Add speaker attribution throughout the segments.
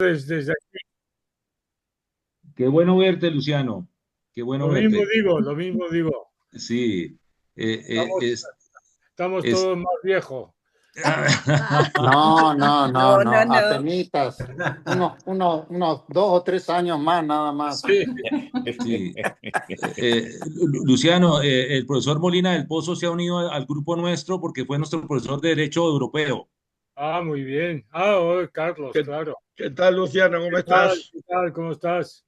Speaker 1: desde aquí.
Speaker 2: Qué bueno verte, Luciano. Qué bueno verte.
Speaker 1: Lo mismo digo.
Speaker 2: Sí,
Speaker 1: Estamos,
Speaker 2: es,
Speaker 1: estamos
Speaker 2: es,
Speaker 1: todos más viejos.
Speaker 3: No, no, no,
Speaker 4: No,
Speaker 3: no,
Speaker 4: no, no.
Speaker 3: apenitas, unos 2 o 3 años más, nada más.
Speaker 1: Sí.
Speaker 2: sí. Luciano, el profesor Molina del Pozo se ha unido al grupo nuestro porque fue nuestro profesor de Derecho Europeo.
Speaker 1: Ah, muy bien. Ah, oh, Carlos,
Speaker 5: ¿Qué,
Speaker 1: claro.
Speaker 5: qué tal, Luciano?
Speaker 1: ¿Qué
Speaker 5: ¿Cómo
Speaker 1: tal?
Speaker 5: estás?
Speaker 1: ¿Qué tal? ¿Cómo estás?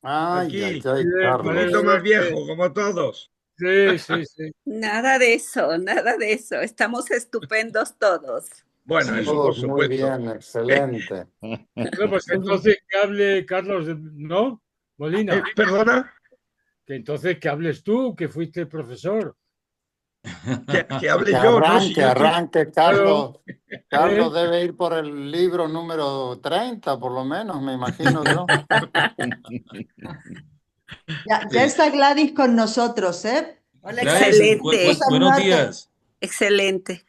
Speaker 3: Ay, ay,
Speaker 5: Aquí,
Speaker 1: Muy
Speaker 3: ay,
Speaker 1: bien,
Speaker 5: un
Speaker 1: me alegro
Speaker 5: poquito
Speaker 3: Carlos.
Speaker 1: de
Speaker 5: más
Speaker 1: verte.
Speaker 5: viejo, como todos.
Speaker 1: Sí, sí, sí.
Speaker 4: Nada de eso, nada de eso. Estamos estupendos todos.
Speaker 5: Bueno, eso
Speaker 2: Sí,
Speaker 5: por
Speaker 3: Todos muy
Speaker 5: supuesto.
Speaker 3: bien, excelente.
Speaker 1: Bueno, pues entonces que hable Carlos, ¿no? Molina.
Speaker 5: ¿Perdona?
Speaker 1: Que entonces que hables tú, que fuiste profesor.
Speaker 5: Que hable
Speaker 3: Que
Speaker 5: yo, ¿no? Si
Speaker 3: arranque,
Speaker 5: yo estoy...
Speaker 3: arranque,
Speaker 1: Claro,
Speaker 3: Carlos.
Speaker 1: ¿eh?
Speaker 3: Carlos debe ir por el libro número 30, por lo menos, me imagino yo.
Speaker 6: Ya
Speaker 2: eh,
Speaker 6: está Gladys con nosotros, ¿eh? Hola
Speaker 2: Gladys,
Speaker 6: Gladys, gusto
Speaker 4: Excelente,
Speaker 2: buenos
Speaker 6: saludarte.
Speaker 2: días.
Speaker 4: excelente.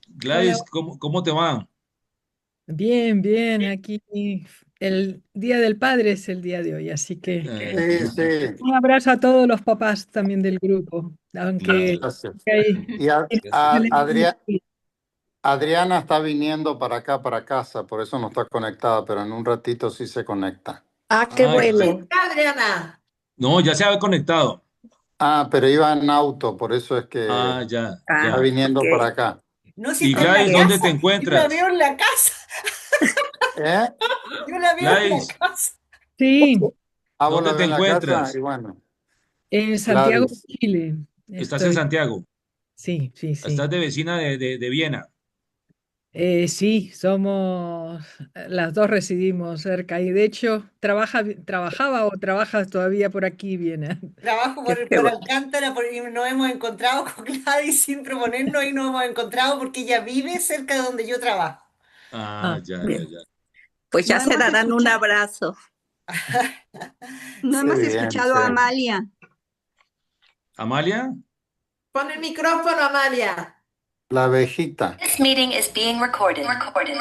Speaker 6: Hola.
Speaker 2: Gladys, ¿cómo te va?
Speaker 7: Bien, bien, aquí el Día del Padre es el día de hoy, así que
Speaker 2: Eh,
Speaker 3: Sí, sí,
Speaker 7: un abrazo a todos los papás también del grupo, aunque
Speaker 2: claro.
Speaker 3: gracias.
Speaker 7: hay
Speaker 3: Y Adriana está viniendo para acá, para casa, por eso no está conectada, pero en un ratito sí se conecta.
Speaker 4: Ah, qué
Speaker 2: Ah,
Speaker 4: bueno.
Speaker 6: Adriana.
Speaker 2: no, ya se había conectado.
Speaker 3: Ah, pero iba en auto, por eso es que
Speaker 2: Ah, ya,
Speaker 3: está
Speaker 4: Ah,
Speaker 2: ya.
Speaker 4: ok,
Speaker 3: viniendo para acá.
Speaker 6: No, si
Speaker 2: Y
Speaker 6: está en la
Speaker 2: Gladys,
Speaker 4: ok.
Speaker 2: ¿dónde te
Speaker 6: casa. Yo la veo
Speaker 2: encuentras?
Speaker 6: en la casa.
Speaker 3: ¿Eh?
Speaker 6: Yo la veo en la
Speaker 2: Gladys,
Speaker 6: casa.
Speaker 7: Sí,
Speaker 3: Ah, vos la
Speaker 2: ¿dónde te
Speaker 3: ves en la casa y
Speaker 2: encuentras?
Speaker 3: bueno,
Speaker 7: en Santiago de
Speaker 3: Gladys.
Speaker 7: Chile
Speaker 2: Estás en
Speaker 7: estoy.
Speaker 2: Santiago.
Speaker 7: Sí, sí,
Speaker 2: Estás
Speaker 7: sí.
Speaker 2: de vecina de Viena.
Speaker 7: Sí, somos, las dos residimos cerca y de hecho trabajaba o trabaja todavía por aquí, viene.
Speaker 6: Trabajo
Speaker 7: Que,
Speaker 4: Qué
Speaker 6: por
Speaker 4: bueno.
Speaker 6: Alcántara porque nos hemos encontrado con Gladys sin proponernos y nos hemos encontrado porque ella vive cerca de donde yo trabajo.
Speaker 2: Ah,
Speaker 7: ah,
Speaker 2: ya, ya,
Speaker 4: Bien.
Speaker 2: ya.
Speaker 4: Pues
Speaker 6: No
Speaker 4: ya se
Speaker 6: hemos
Speaker 4: darán un
Speaker 6: escuchado.
Speaker 4: abrazo.
Speaker 6: No
Speaker 3: Qué
Speaker 6: hemos
Speaker 3: bien,
Speaker 6: escuchado
Speaker 3: sí.
Speaker 6: a Amalia.
Speaker 2: ¿Amalia?
Speaker 6: Pon el micrófono, Amalia.
Speaker 3: La abejita.
Speaker 8: This meeting is being recorded. Recorded.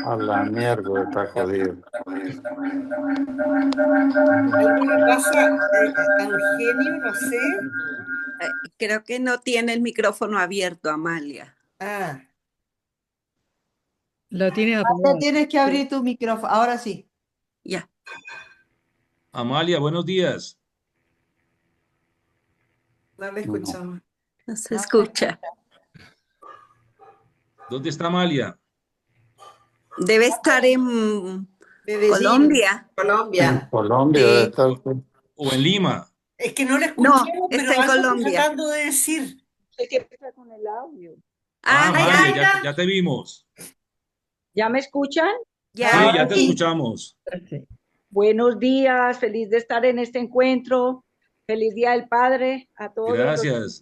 Speaker 3: A la mierda, está jodido.
Speaker 6: Algo le pasa a Eugenio, no sé.
Speaker 4: Creo que no tiene el micrófono abierto, Amalia.
Speaker 6: Ah,
Speaker 7: lo tienes
Speaker 6: ahora
Speaker 7: apagado.
Speaker 6: tienes que abrir tu micrófono. Ahora sí.
Speaker 4: Ya,
Speaker 2: Amalia, buenos días.
Speaker 6: No le
Speaker 3: No.
Speaker 6: escuchamos.
Speaker 4: no se escucha.
Speaker 2: ¿Dónde está Amalia?
Speaker 4: Debe estar en
Speaker 6: Medellín,
Speaker 4: Colombia.
Speaker 3: En
Speaker 6: Colombia.
Speaker 3: Colombia debe
Speaker 4: Sí.
Speaker 3: estar.
Speaker 2: ¿O en Lima?
Speaker 6: Es que no la
Speaker 4: No,
Speaker 6: escuchamos, pero
Speaker 4: está en
Speaker 6: algo está
Speaker 4: Colombia.
Speaker 6: tratando de decir.
Speaker 9: Sé qué pasa con el audio.
Speaker 2: Ah,
Speaker 4: Ah,
Speaker 6: ¡Ay,
Speaker 4: ya,
Speaker 2: Amalia,
Speaker 6: Aira!
Speaker 2: ya te vimos.
Speaker 9: ¿Ya me escuchan?
Speaker 4: ya.
Speaker 2: Sí,
Speaker 6: Ahora
Speaker 2: ya te
Speaker 6: sí.
Speaker 2: escuchamos.
Speaker 7: Sí.
Speaker 9: Buenos días, feliz de estar en este encuentro. Feliz Día del Padre a todos los
Speaker 2: Gracias.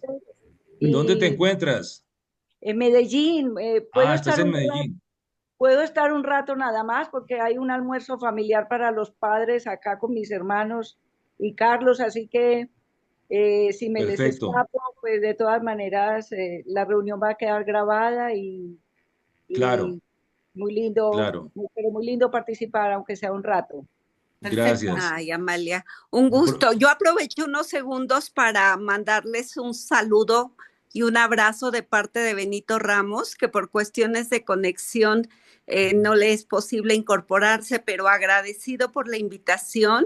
Speaker 9: niños.
Speaker 2: ¿Dónde te
Speaker 9: Y
Speaker 2: encuentras?
Speaker 9: en Medellín,
Speaker 2: Ah, estás en Medellín.
Speaker 9: puedo estar un rato nada más porque hay un almuerzo familiar para los padres acá con mis hermanos y Carlos, así que si me les
Speaker 2: Perfecto.
Speaker 9: escapo, pues de todas maneras la reunión va a quedar grabada
Speaker 2: Claro,
Speaker 9: y muy lindo,
Speaker 2: claro.
Speaker 9: pero muy lindo participar, aunque sea un rato.
Speaker 6: Perfecto.
Speaker 2: Gracias.
Speaker 4: Ay, Amalia, un
Speaker 2: Pro-
Speaker 4: gusto. Yo aprovecho unos segundos para mandarles un saludo y un abrazo de parte de Benito Ramos, que por cuestiones de conexión no le es posible incorporarse, pero agradecido por la invitación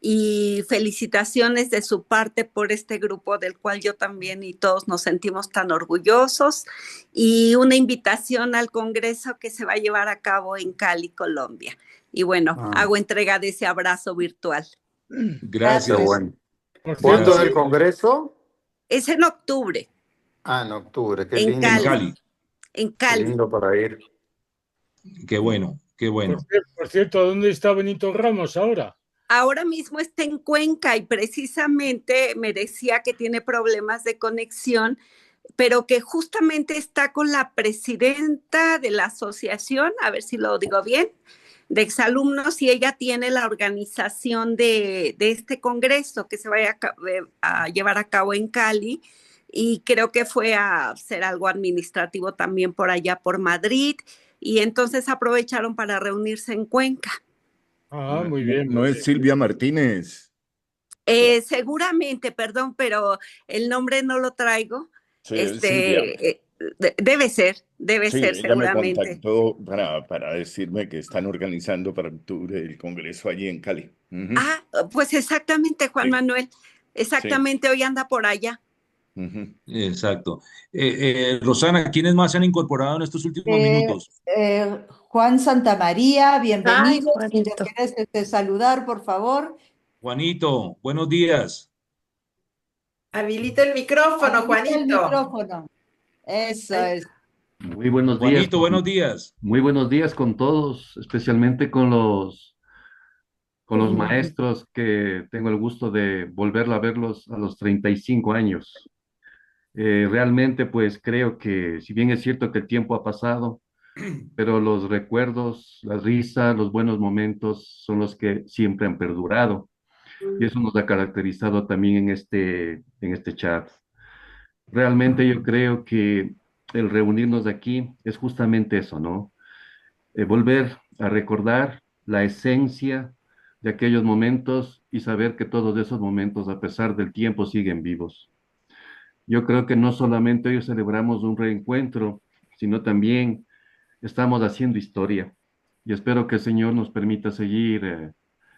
Speaker 4: y felicitaciones de su parte por este grupo del cual yo también y todos nos sentimos tan orgullosos y una invitación al Congreso que se va a llevar a cabo en Cali, Colombia. Y bueno,
Speaker 3: Ah,
Speaker 4: hago entrega de ese abrazo virtual.
Speaker 3: qué
Speaker 2: Gracias,
Speaker 3: bueno.
Speaker 1: Por
Speaker 3: ¿Cuándo
Speaker 1: cierto,
Speaker 3: es el
Speaker 2: gracias.
Speaker 3: Congreso?
Speaker 4: Es en octubre,
Speaker 3: Ah, en octubre. Qué
Speaker 4: en
Speaker 2: En
Speaker 3: lindo.
Speaker 4: Cali,
Speaker 2: Cali.
Speaker 4: en
Speaker 3: Qué
Speaker 4: Cali.
Speaker 3: lindo para ir.
Speaker 2: Qué bueno, qué bueno.
Speaker 1: por cierto, ¿dónde está Benito Ramos ahora?
Speaker 4: Ahora mismo está en Cuenca y precisamente me decía que tiene problemas de conexión, pero que justamente está con la presidenta de la asociación, a ver si lo digo bien, de exalumnos, y ella tiene la organización de este congreso que se vaya a llevar a cabo en Cali, y creo que fue a hacer algo administrativo también por allá por Madrid, y entonces aprovecharon para reunirse en Cuenca.
Speaker 1: Ah, muy bien.
Speaker 10: No es Silvia Martínez.
Speaker 4: Seguramente, perdón, pero el nombre no lo traigo.
Speaker 10: Sí, es Silvia.
Speaker 4: Debe ser
Speaker 10: Sí, ella me
Speaker 4: seguramente.
Speaker 10: contactó para decirme que están organizando para octubre el congreso allí en Cali. Ujú.
Speaker 4: Ah, pues exactamente, Juan
Speaker 10: Sí.
Speaker 4: Manuel. Exactamente, hoy anda por allá.
Speaker 10: Ujú.
Speaker 2: Exacto. Rosana, ¿quiénes más se han incorporado en estos últimos minutos?
Speaker 11: Juan Santamaría, bienvenido. Si
Speaker 8: Juanito.
Speaker 11: te querés saludar, por favor.
Speaker 2: Juanito, buenos días.
Speaker 6: Habilita el micrófono,
Speaker 11: Habilita el
Speaker 6: Juanito.
Speaker 11: micrófono. Eso
Speaker 6: Ay.
Speaker 11: es.
Speaker 12: Muy buenos días.
Speaker 2: Juanito, buenos días.
Speaker 12: Muy buenos días con todos, especialmente con los maestros que tengo el gusto de volver a verlos a los 35 años. Realmente, pues creo que, si bien es cierto que el tiempo ha pasado, pero los recuerdos, las risas, los buenos momentos son los que siempre han perdurado. Y eso nos ha caracterizado también en este chat. Realmente yo creo que el reunirnos aquí es justamente eso, ¿no? Volver a recordar la esencia de aquellos momentos y saber que todos esos momentos, a pesar del tiempo, siguen vivos. Yo creo que no solamente hoy celebramos un reencuentro, sino también estamos haciendo historia. Y espero que el Señor nos permita seguir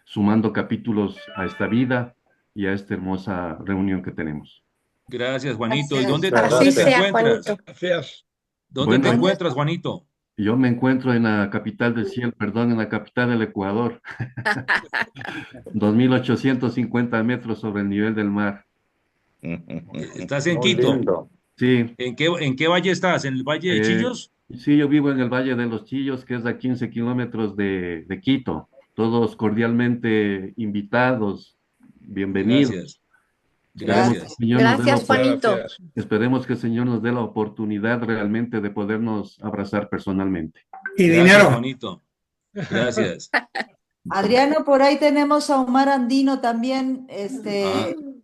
Speaker 12: sumando capítulos a esta vida y a esta hermosa reunión que tenemos.
Speaker 2: Gracias, Juanito. ¿Y
Speaker 11: Gracias.
Speaker 2: dónde
Speaker 8: Así
Speaker 2: te
Speaker 8: sea,
Speaker 2: encuentras?
Speaker 8: Juanito.
Speaker 5: Gracias.
Speaker 2: ¿Dónde te
Speaker 12: Bueno,
Speaker 2: encuentras, Juanito?
Speaker 12: yo me encuentro en la capital del cielo, perdón, en la capital del Ecuador, 2.850 metros sobre el nivel del mar.
Speaker 2: ¿Estás en
Speaker 3: Muy
Speaker 2: Quito?
Speaker 3: lindo.
Speaker 12: Sí,
Speaker 2: ¿En qué valle estás? ¿En el Valle de
Speaker 12: Eh,
Speaker 2: Chillos?
Speaker 12: sí, yo vivo en el Valle de los Chillos, que es a 15 kilómetros de Quito. Todos cordialmente invitados, bienvenidos.
Speaker 2: Gracias.
Speaker 12: Esperemos que el
Speaker 2: Gracias.
Speaker 12: Señor nos dé
Speaker 8: Gracias, Juanito.
Speaker 5: Gracias.
Speaker 12: esperemos que el Señor nos dé la oportunidad realmente de podernos abrazar personalmente.
Speaker 2: Gracias, Juanito. Gracias.
Speaker 11: Adriano, por ahí tenemos a Omar Andino también,
Speaker 2: Ah,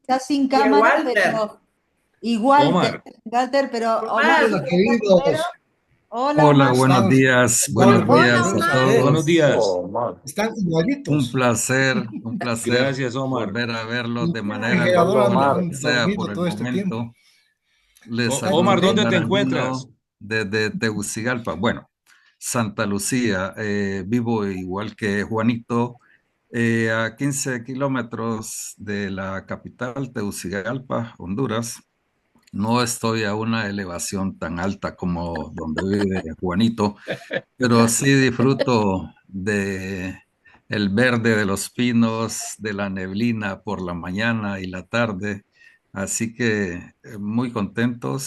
Speaker 11: está sin
Speaker 6: Y el
Speaker 11: cámara,
Speaker 6: Walter.
Speaker 11: pero igual,
Speaker 2: Omar.
Speaker 11: Walter, pero
Speaker 6: Omar.
Speaker 11: Omar,
Speaker 13: Hola, queridos.
Speaker 11: Hola,
Speaker 14: Hola,
Speaker 11: Omar.
Speaker 14: buenos días. Buenos
Speaker 4: Hola,
Speaker 14: días a
Speaker 4: Omar.
Speaker 14: todos.
Speaker 2: Buenos días.
Speaker 3: Oh, man.
Speaker 13: Están
Speaker 14: Un
Speaker 13: igualitos.
Speaker 14: un placer
Speaker 2: Gracias, Omar.
Speaker 14: volver a verlos de
Speaker 13: El
Speaker 14: manera
Speaker 13: refrigerador
Speaker 3: Omar.
Speaker 13: han
Speaker 14: sea
Speaker 13: dormido
Speaker 14: por el
Speaker 13: todo este tiempo.
Speaker 14: momento. Les
Speaker 2: Omar,
Speaker 14: saludo
Speaker 2: ¿dónde te
Speaker 14: Omar
Speaker 2: encuentras?
Speaker 14: Andino desde Tegucigalpa. Bueno, Santa Lucía. Vivo igual que Juanito, a 15 kilómetros de la capital, Tegucigalpa, Honduras. No estoy a una elevación tan alta como donde vive Juanito, pero sí disfruto de el verde de los pinos, de la neblina por la mañana y la tarde. Así que muy contento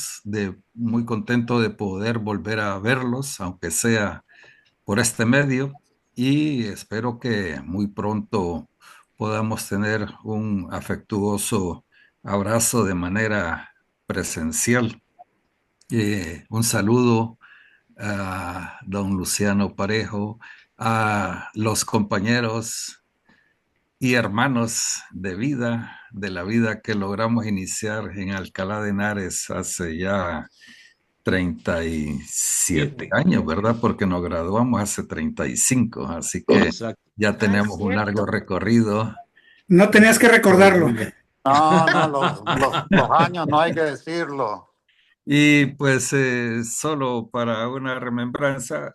Speaker 14: de poder volver a verlos, aunque sea por este medio, y espero que muy pronto podamos tener un afectuoso abrazo de manera presencial. Un saludo a don Luciano Parejo, a los compañeros y hermanos de la vida que logramos iniciar en Alcalá de Henares hace ya 37 años, ¿verdad? Porque nos graduamos hace 35, así que
Speaker 2: Exacto.
Speaker 14: ya tenemos un largo recorrido.
Speaker 13: No tenías que recordarlo.
Speaker 3: No, los años no hay que decirlo.
Speaker 14: Y pues solo para una remembranza,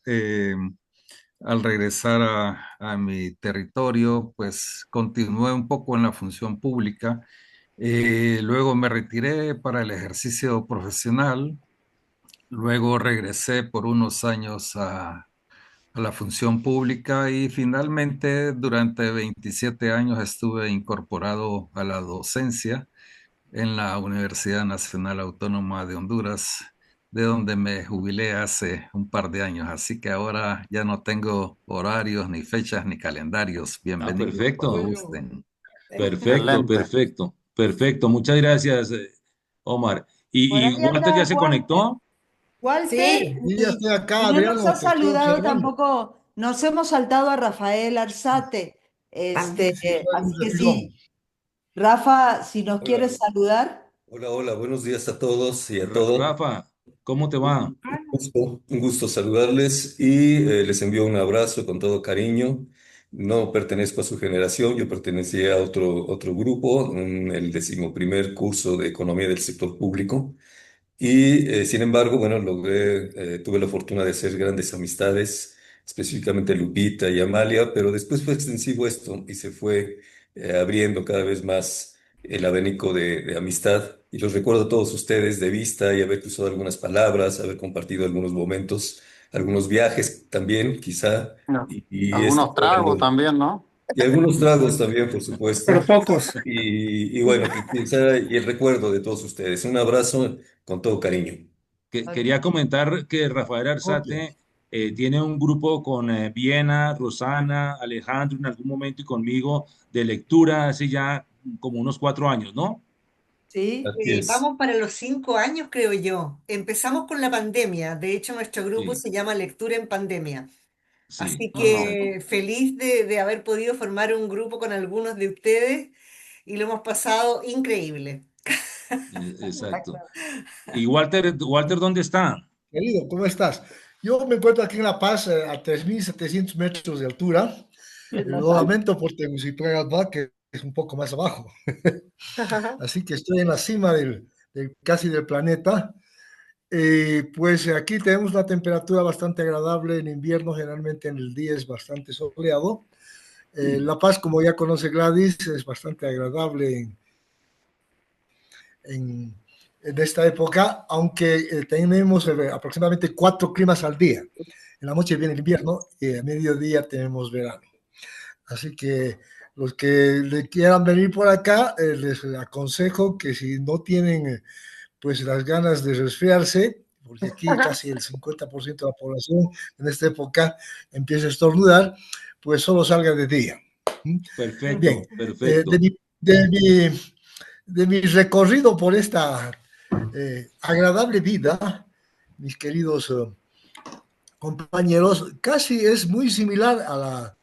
Speaker 14: al regresar a mi territorio, pues continué un poco en la función pública. Luego me retiré para el ejercicio profesional. Luego regresé por unos años a la función pública y finalmente durante 27 años estuve incorporado a la docencia en la Universidad Nacional Autónoma de Honduras, de donde me jubilé hace un par de años. Así que ahora ya no tengo horarios, ni fechas, ni calendarios. Bienvenidos cuando
Speaker 2: Perfecto.
Speaker 14: gusten.
Speaker 2: Perfecto,
Speaker 3: Excelente.
Speaker 2: perfecto, perfecto. Muchas gracias, Omar.
Speaker 11: Por
Speaker 2: ¿Y
Speaker 11: ahí
Speaker 2: Walter ya
Speaker 11: anda
Speaker 2: se
Speaker 11: Walter.
Speaker 2: conectó?
Speaker 11: Walter,
Speaker 13: Y ya estoy acá,
Speaker 11: y no
Speaker 13: Adriano,
Speaker 11: nos ha
Speaker 13: te estoy
Speaker 11: saludado
Speaker 13: observando.
Speaker 11: tampoco, nos hemos saltado a Rafael Arzate. Así que sí, Rafa, si nos quieres saludar.
Speaker 15: Hola, hola, buenos días a todos y a
Speaker 2: Ra-
Speaker 15: todas.
Speaker 2: Rafa, ¿Cómo te va?
Speaker 15: Un gusto saludarles y les envío un abrazo con todo cariño. No pertenezco a su generación, yo pertenecía a otro grupo, el 11º curso de Economía del Sector Público. Y sin embargo, bueno, tuve la fortuna de hacer grandes amistades, específicamente Lupita y Amalia, pero después fue extensivo esto y se fue abriendo cada vez más el abanico de amistad. Y los recuerdo a todos ustedes de vista y haber cruzado algunas palabras, haber compartido algunos momentos, algunos viajes también, quizá.
Speaker 3: No.
Speaker 15: Y
Speaker 3: Algunos tragos también, ¿no?
Speaker 15: y algunos tragos también, por supuesto.
Speaker 13: Pero pocos.
Speaker 15: Y bueno, quizá y el recuerdo de todos ustedes. Un abrazo con todo cariño.
Speaker 2: Quería comentar que Rafael Arzate tiene un grupo con Viena, Rosana, Alejandro en algún momento y conmigo de lectura hace ya como unos 4 años, ¿no?
Speaker 11: Sí.
Speaker 15: Así es.
Speaker 6: Vamos para los 5 años, creo yo. Empezamos con la pandemia. De hecho, nuestro grupo
Speaker 2: Sí,
Speaker 6: se llama Lectura en Pandemia.
Speaker 2: sí.
Speaker 6: Así
Speaker 2: Ajá.
Speaker 6: que feliz de haber podido formar un grupo con algunos de ustedes y lo hemos pasado increíble.
Speaker 2: Exacto. ¿Y Walter, ¿dónde está?
Speaker 16: Querido, ¿cómo estás? Yo me encuentro aquí en La Paz, a 3.700 metros de altura. Lo lamento por Tegucigalpa, que es un poco más abajo. Así que estoy en la cima casi del planeta. Pues aquí tenemos una temperatura bastante agradable en invierno, generalmente en el día es bastante soleado. La Paz, como ya conoce Gladys, es bastante agradable en esta época, aunque tenemos aproximadamente 4 climas al día. En la noche viene el invierno y a mediodía tenemos verano. Así que los que le quieran venir por acá, les aconsejo que si no tienen pues las ganas de resfriarse, porque aquí casi el 50% de la población en esta época empieza a estornudar, pues solo salga de día.
Speaker 2: Perfecto,
Speaker 16: Bien,
Speaker 2: perfecto.
Speaker 16: de mi recorrido por esta agradable vida, mis queridos compañeros, casi es muy similar a la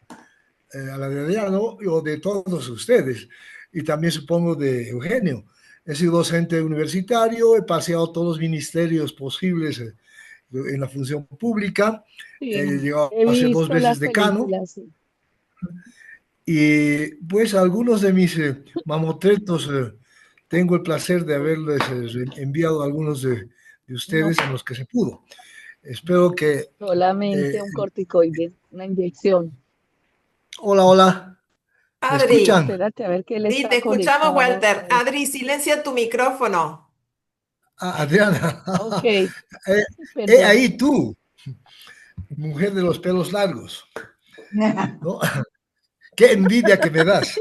Speaker 16: de Adriano o de todos ustedes, y también supongo de Eugenio. He sido docente universitario, he paseado todos los ministerios posibles en la función pública,
Speaker 17: Sí,
Speaker 16: he llegado
Speaker 17: he
Speaker 16: a ser 2
Speaker 17: visto las
Speaker 16: veces decano,
Speaker 17: películas, sí.
Speaker 16: y pues algunos de mis mamotretos tengo el placer de haberles enviado a algunos de ustedes en los que se pudo. Espero que...
Speaker 17: Solamente un corticoide, una inyección.
Speaker 16: Hola. ¿Me
Speaker 18: Adri,
Speaker 16: escuchan?
Speaker 17: Espérate a ver que él
Speaker 18: sí,
Speaker 17: está
Speaker 18: te escuchamos,
Speaker 17: conectado.
Speaker 18: Walter. Adri, silencia tu micrófono.
Speaker 16: Adriana.
Speaker 17: Ok,
Speaker 16: He ahí tú, mujer de los pelos largos. ¿No? Qué envidia que me das.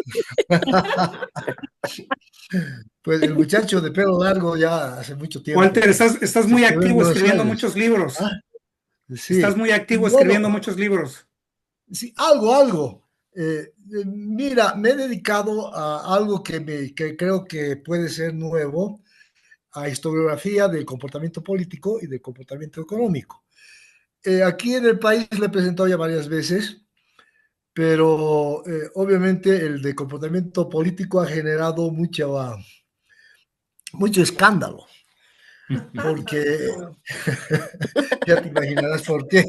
Speaker 16: Pues el muchacho de pelo largo ya hace mucho tiempo.
Speaker 13: Walter, estás muy activo escribiendo muchos libros.
Speaker 16: Sí.
Speaker 13: Estás muy activo escribiendo muchos libros.
Speaker 16: Sí, algo. Mira, me he dedicado a algo que creo que puede ser nuevo, a historiografía del comportamiento político y del comportamiento económico. Aquí en el país le he presentado ya varias veces, pero obviamente el de comportamiento político ha generado mucho escándalo, porque ya te imaginarás por qué.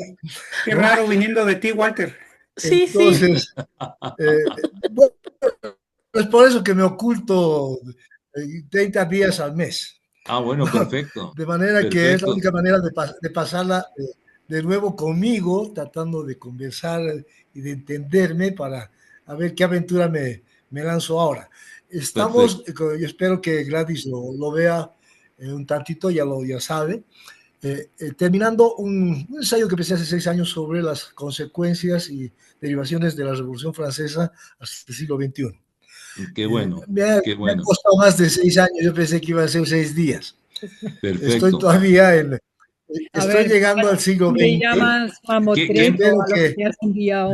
Speaker 13: Qué raro viniendo de ti, Walter.
Speaker 16: Entonces, bueno, es por eso que me oculto 30 días al mes.
Speaker 2: Bueno, perfecto.
Speaker 16: De manera
Speaker 2: perfecto.
Speaker 16: que es la única manera de pasarla de nuevo conmigo, tratando de conversar y de entenderme para a ver qué aventura me lanzo ahora. Estamos, yo espero que Gladys lo vea un tantito, ya sabe, terminando un ensayo que empecé hace 6 años sobre las consecuencias y derivaciones de la Revolución Francesa hasta el siglo XXI.
Speaker 2: Qué bueno,
Speaker 16: me ha costado más de 6 años, yo pensé que iba a ser 6 días.
Speaker 2: Perfecto.
Speaker 16: Estoy todavía estoy llegando al siglo XX.
Speaker 7: Me llamas mamotreto a los que has enviado.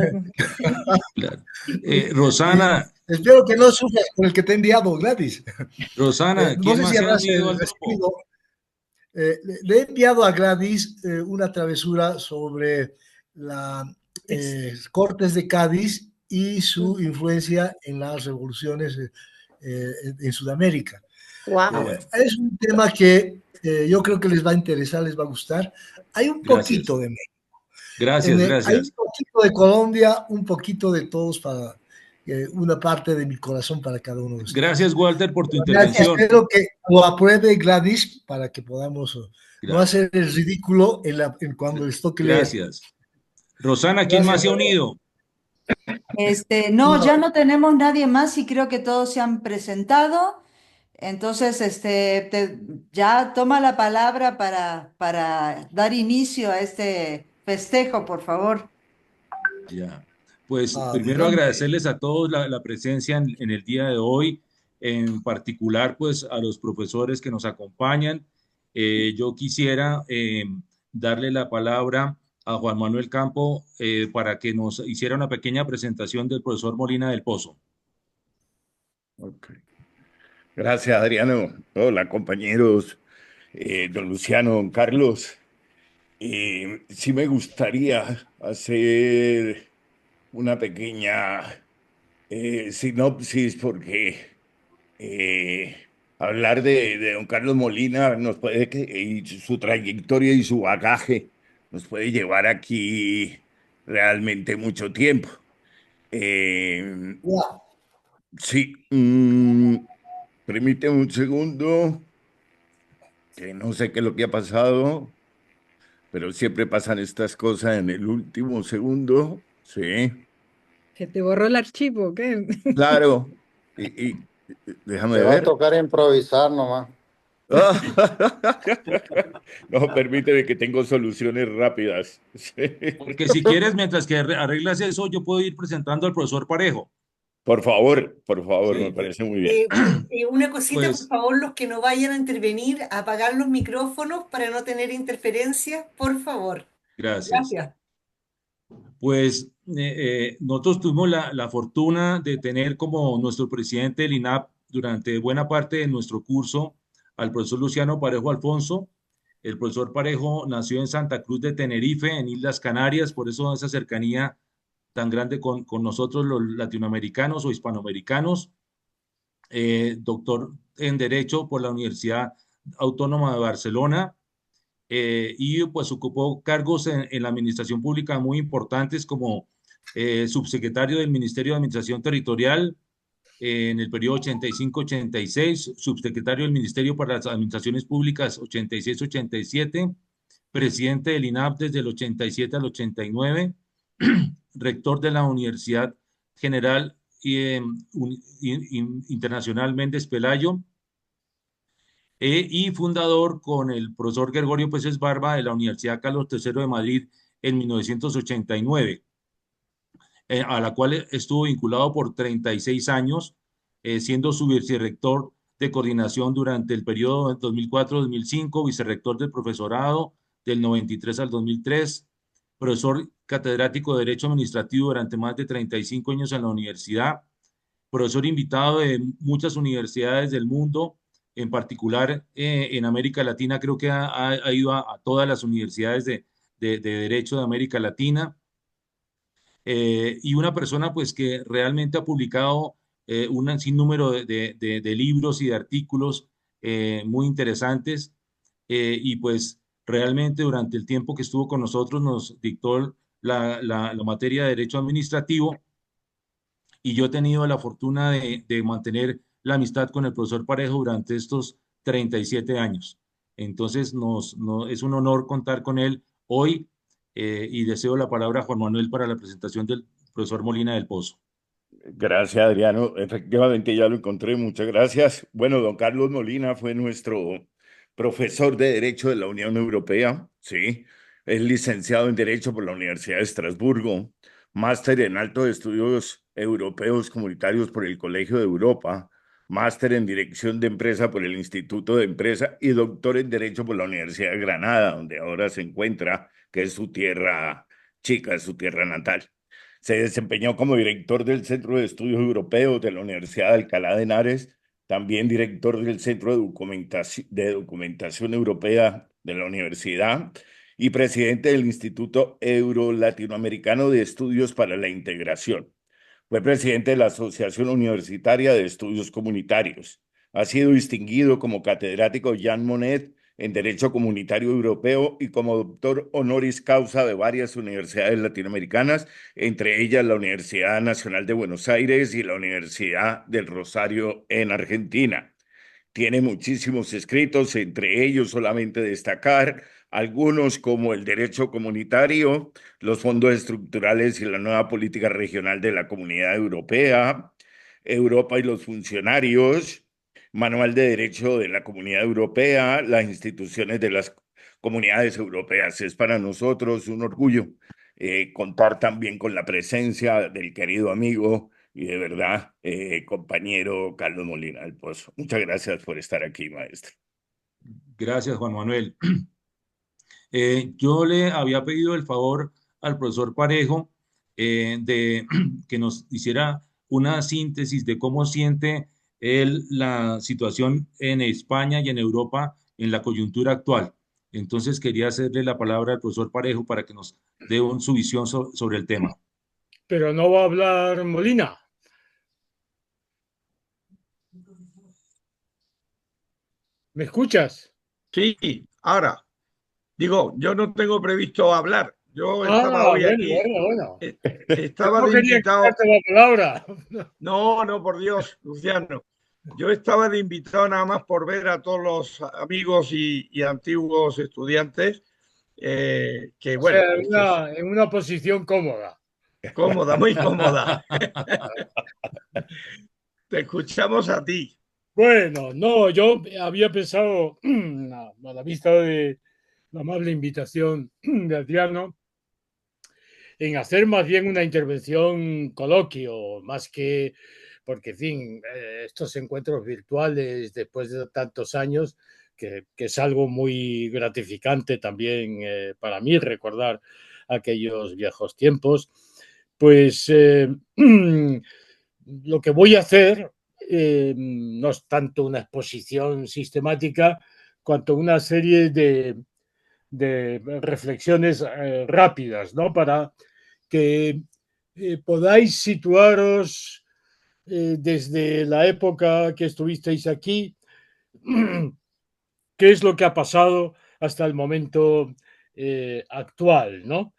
Speaker 2: Rosana.
Speaker 16: Espero que no sufras por el que te he enviado, Gladys.
Speaker 2: Rosana,
Speaker 16: no
Speaker 2: ¿quién
Speaker 16: sé
Speaker 2: más
Speaker 16: si
Speaker 2: ha
Speaker 16: habrás
Speaker 2: enviado al
Speaker 16: recibido. Le he enviado a Gladys una travesura sobre las Cortes de Cádiz y su influencia en las revoluciones en Sudamérica.
Speaker 18: Wow.
Speaker 16: Es un tema que yo creo que les va a interesar, les va a gustar. Hay un poquito de México.
Speaker 2: Gracias,
Speaker 16: Hay un
Speaker 2: gracias.
Speaker 16: poquito de Colombia, un poquito de todos para una parte de mi corazón para cada uno de ustedes.
Speaker 2: Gracias, Walter, por tu
Speaker 16: Gracias,
Speaker 2: intervención.
Speaker 16: espero que lo apruebe Gladys para que podamos no hacer el ridículo cuando les toque leer.
Speaker 2: Gracias. Rosana, ¿quién más se ha unido?
Speaker 11: No, ya no tenemos nadie más y creo que todos se han presentado. Entonces, ya toma la palabra para dar inicio a este festejo, por favor.
Speaker 2: Ya. Pues primero agradecerles a todos la presencia en el día de hoy, en particular pues a los profesores que nos acompañan. Yo quisiera darle la palabra a Juan Manuel Campo para que nos hiciera una pequeña presentación del profesor Molina del Pozo.
Speaker 10: Okay. Gracias, Adriano. Hola, compañeros. Don Luciano, don Carlos. Sí me gustaría hacer una pequeña sinopsis porque hablar de don Carlos Molina nos puede y su trayectoria y su bagaje nos puede llevar aquí realmente mucho tiempo. Sí, permíteme un segundo, que no sé qué es lo que ha pasado, pero siempre pasan estas cosas en el último segundo, sí.
Speaker 7: ¿Que te borró el archivo? ¿Qué?
Speaker 10: Claro, y déjame
Speaker 3: Te va a
Speaker 10: ver.
Speaker 3: tocar improvisar nomás.
Speaker 10: No, permíteme que tengo soluciones rápidas.
Speaker 2: Porque si quieres, mientras que arreglas eso, yo puedo ir presentando al profesor Parejo.
Speaker 10: Por favor,
Speaker 2: Sí.
Speaker 10: me parece muy bien.
Speaker 6: Una cosita,
Speaker 2: Pues-
Speaker 6: por favor, los que no vayan a intervenir, apagar los micrófonos para no tener interferencias, por favor.
Speaker 2: Gracias.
Speaker 6: Gracias.
Speaker 2: Pues nosotros tuvimos la fortuna de tener como nuestro presidente del INAP durante buena parte de nuestro curso al profesor Luciano Parejo Alfonso. El profesor Parejo nació en Santa Cruz de Tenerife, en Islas Canarias, por eso esa cercanía tan grande con nosotros los latinoamericanos o hispanoamericanos. Doctor en Derecho por la Universidad Autónoma de Barcelona. Y pues ocupó cargos en la administración pública muy importantes como subsecretario del Ministerio de Administración Territorial en el periodo 85-86, subsecretario del Ministerio para las Administraciones Públicas 86-87, presidente del INAP desde el 87 al 89, rector de la Universidad General Internacional Méndez Pelayo, y fundador con el profesor Gregorio Peces Barba de la Universidad Carlos III de Madrid en 1989, a la cual estuvo vinculado por 36 años, siendo su vicerrector de coordinación durante el periodo 2004-2005, vicerrector del profesorado del 93 al 2003, profesor catedrático de Derecho Administrativo durante más de 35 años en la universidad, profesor invitado de muchas universidades del mundo, en particular en América Latina. Creo que ha ido a todas las universidades de Derecho de América Latina, y una persona pues que realmente ha publicado un sinnúmero de libros y de artículos muy interesantes, y pues realmente durante el tiempo que estuvo con nosotros nos dictó la materia de Derecho Administrativo, y yo he tenido la fortuna de mantener la amistad con el profesor Parejo durante estos 37 años. Entonces, es un honor contar con él hoy, y deseo la palabra a Juan Manuel para la presentación del profesor Molina del Pozo.
Speaker 10: Gracias, Adriano. Efectivamente, ya lo encontré. Muchas gracias. Bueno, don Carlos Molina fue nuestro profesor de Derecho de la Unión Europea. Sí, es licenciado en Derecho por la Universidad de Estrasburgo, máster en Altos Estudios Europeos Comunitarios por el Colegio de Europa, máster en Dirección de Empresa por el Instituto de Empresa y doctor en Derecho por la Universidad de Granada, donde ahora se encuentra, que es su tierra chica, es su tierra natal. Se desempeñó como director del Centro de Estudios Europeos de la Universidad de Alcalá de Henares, también director del Centro de Documentación Europea de la Universidad y presidente del Instituto Euro-Latinoamericano de Estudios para la Integración. Fue presidente de la Asociación Universitaria de Estudios Comunitarios. Ha sido distinguido como catedrático Jean Monnet en Derecho Comunitario Europeo y como doctor honoris causa de varias universidades latinoamericanas, entre ellas la Universidad Nacional de Buenos Aires y la Universidad del Rosario en Argentina. Tiene muchísimos escritos, entre ellos solamente destacar algunos como el derecho comunitario, los fondos estructurales y la nueva política regional de la Comunidad Europea, Europa y los funcionarios, Manual de Derecho de la Comunidad Europea, las instituciones de las comunidades europeas. Es para nosotros un orgullo contar también con la presencia del querido amigo y de verdad, compañero Carlos Molina del Pozo. Muchas gracias por estar aquí, maestro.
Speaker 2: Gracias, Juan Manuel. Yo le había pedido el favor al profesor Parejo de que nos hiciera una síntesis de cómo siente él la situación en España y en Europa en la coyuntura actual. Entonces quería hacerle la palabra al profesor Parejo para que nos dé su visión sobre el tema.
Speaker 1: Pero no va a hablar Molina. ¿Me escuchas?
Speaker 5: Sí, ahora, digo, yo no tengo previsto hablar. Yo estaba hoy aquí.
Speaker 1: Bueno.
Speaker 5: Estaba
Speaker 1: No
Speaker 5: de
Speaker 1: quería
Speaker 5: invitado.
Speaker 1: quitarte la palabra.
Speaker 5: No, por Dios, Luciano. Yo estaba de invitado nada más por ver a todos los amigos y antiguos estudiantes que,
Speaker 1: O
Speaker 5: bueno,
Speaker 1: sea, en una posición cómoda.
Speaker 5: Cómoda, muy cómoda. Te escuchamos a ti.
Speaker 1: Bueno, no, yo había pensado, a la vista de la amable invitación de Adriano, en hacer más bien una intervención coloquio, más que, porque, en fin, estos encuentros virtuales después de tantos años, que es algo muy gratificante también para mí recordar aquellos viejos tiempos, pues lo que voy a hacer no es tanto una exposición sistemática, cuanto una serie de reflexiones rápidas, ¿no? Para que podáis situaros desde la época que estuvisteis aquí, qué es lo que ha pasado hasta el momento actual, ¿no?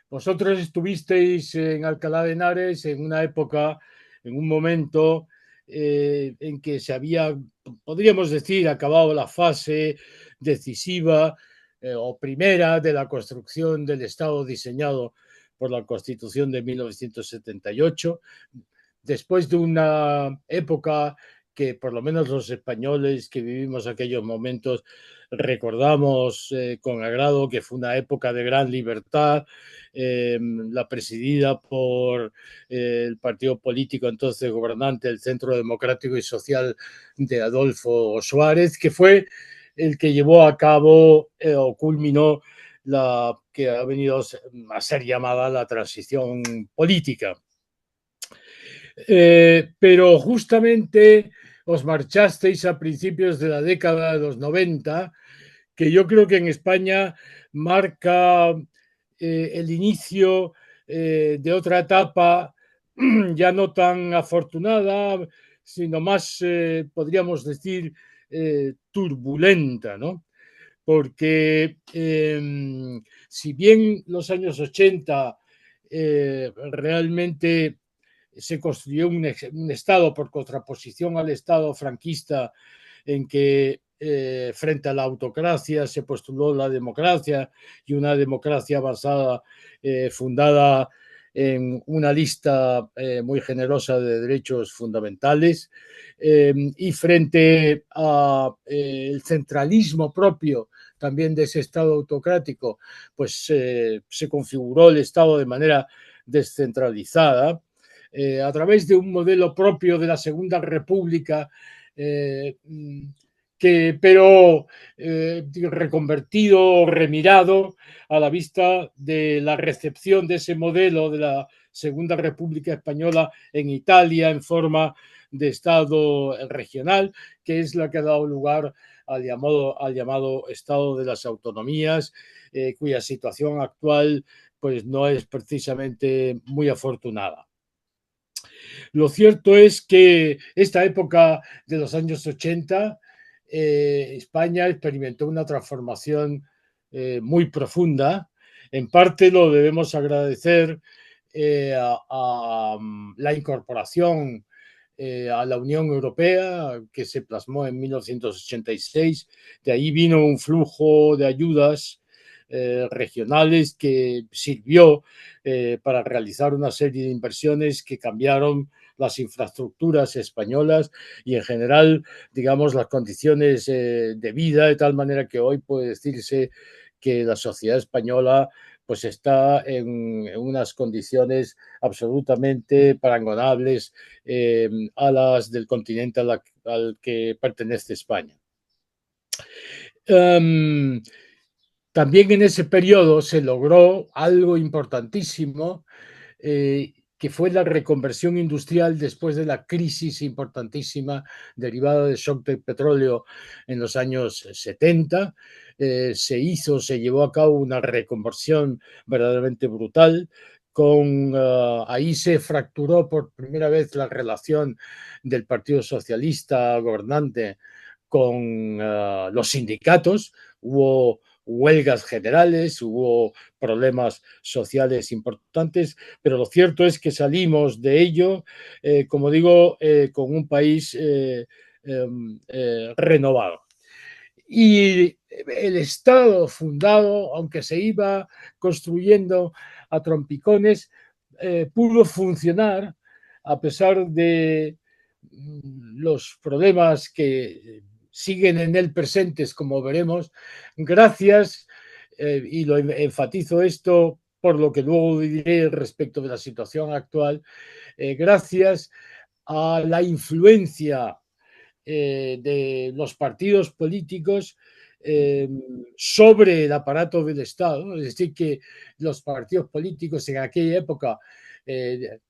Speaker 1: Vosotros estuvisteis en Alcalá de Henares en una época, en un momento en que se había, podríamos decir, acabado la fase decisiva o primera de la construcción del Estado diseñado por la Constitución de 1978, después de una época que por lo menos los españoles que vivimos aquellos momentos recordamos con agrado, que fue una época de gran libertad, la presidida por el partido político entonces gobernante, el Centro Democrático y Social de Adolfo Suárez, que fue el que llevó a cabo o culminó la que ha venido a ser llamada la transición política. Pero justamente os marchasteis a principios de la década de los 90, que yo creo que en España marca el inicio de otra etapa ya no tan afortunada, sino más, podríamos decir, turbulenta, ¿no? Porque si bien los años 80 realmente se construyó un Estado por contraposición al Estado franquista en que frente a la autocracia se postuló la democracia y una democracia basada, fundada en una lista muy generosa de derechos fundamentales y frente al centralismo propio también de ese Estado autocrático, pues se configuró el Estado de manera descentralizada. A través de un modelo propio de la Segunda República, pero reconvertido, remirado a la vista de la recepción de ese modelo de la Segunda República Española en Italia en forma de Estado regional, que es la que ha dado lugar al llamado Estado de las Autonomías, cuya situación actual pues, no es precisamente muy afortunada. Lo cierto es que esta época de los años 80, España experimentó una transformación muy profunda. En parte lo debemos agradecer a la incorporación a la Unión Europea, que se plasmó en 1986. De ahí vino un flujo de ayudas regionales que sirvió para realizar una serie de inversiones que cambiaron las infraestructuras españolas y en general, digamos, las condiciones de vida, de tal manera que hoy puede decirse que la sociedad española pues está en unas condiciones absolutamente parangonables a las del continente al que pertenece España. También en ese periodo se logró algo importantísimo, que fue la reconversión industrial después de la crisis importantísima derivada del shock del petróleo en los años 70. Se llevó a cabo una reconversión verdaderamente brutal. Ahí se fracturó por primera vez la relación del Partido Socialista gobernante con los sindicatos. Hubo huelgas generales, hubo problemas sociales importantes, pero lo cierto es que salimos de ello, como digo, con un país renovado. Y el Estado fundado, aunque se iba construyendo a trompicones, pudo funcionar a pesar de los problemas que siguen en él presentes, como veremos, gracias, y lo enfatizo esto por lo que luego diré respecto de la situación actual, gracias a la influencia de los partidos políticos sobre el aparato del Estado. Es decir, que los partidos políticos en aquella época, el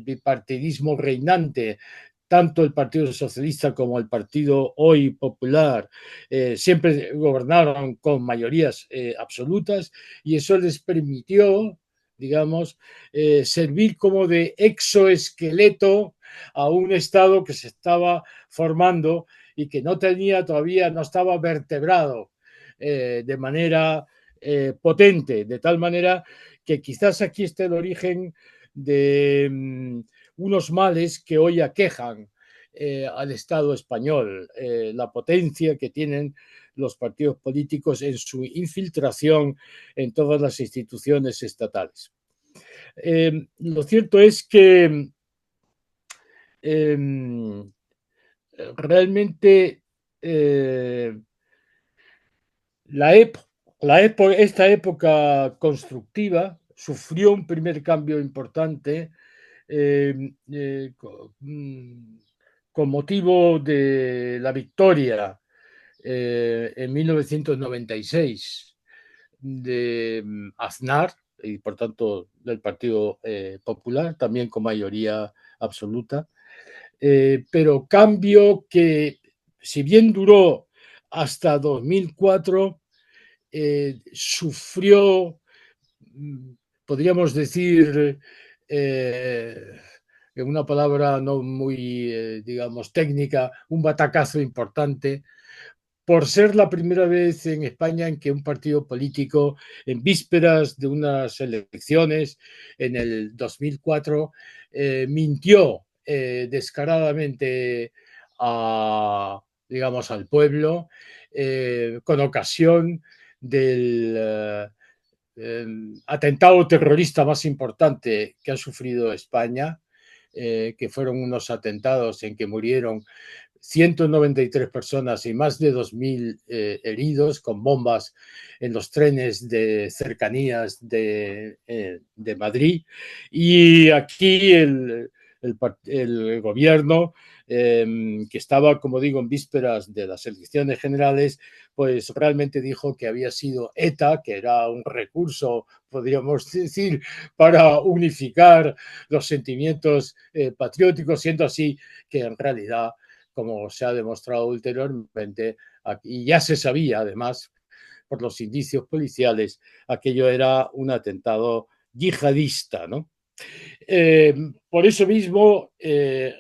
Speaker 1: bipartidismo reinante, tanto el Partido Socialista como el Partido Hoy Popular, siempre gobernaron con mayorías absolutas, y eso les permitió, digamos, servir como de exoesqueleto a un Estado que se estaba formando y que no estaba vertebrado de manera potente, de tal manera que quizás aquí esté el origen de unos males que hoy aquejan al Estado español, la potencia que tienen los partidos políticos en su infiltración en todas las instituciones estatales. Lo cierto es que realmente esta época constructiva sufrió un primer cambio importante con motivo de la victoria en 1996 de Aznar y por tanto del Partido Popular, también con mayoría absoluta, pero cambio que, si bien duró hasta 2004, sufrió, podríamos decir, en una palabra no muy, digamos, técnica, un batacazo importante, por ser la primera vez en España en que un partido político, en vísperas de unas elecciones en el 2004, mintió descaradamente digamos, al pueblo con ocasión del atentado terrorista más importante que ha sufrido España, que fueron unos atentados en que murieron 193 personas y más de 2.000 heridos con bombas en los trenes de cercanías de Madrid. Y aquí el gobierno, que estaba, como digo, en vísperas de las elecciones generales, pues realmente dijo que había sido ETA, que era un recurso, podríamos decir, para unificar los sentimientos patrióticos, siendo así que en realidad, como se ha demostrado ulteriormente, y ya se sabía además por los indicios policiales, aquello era un atentado yihadista, ¿no? Por eso mismo,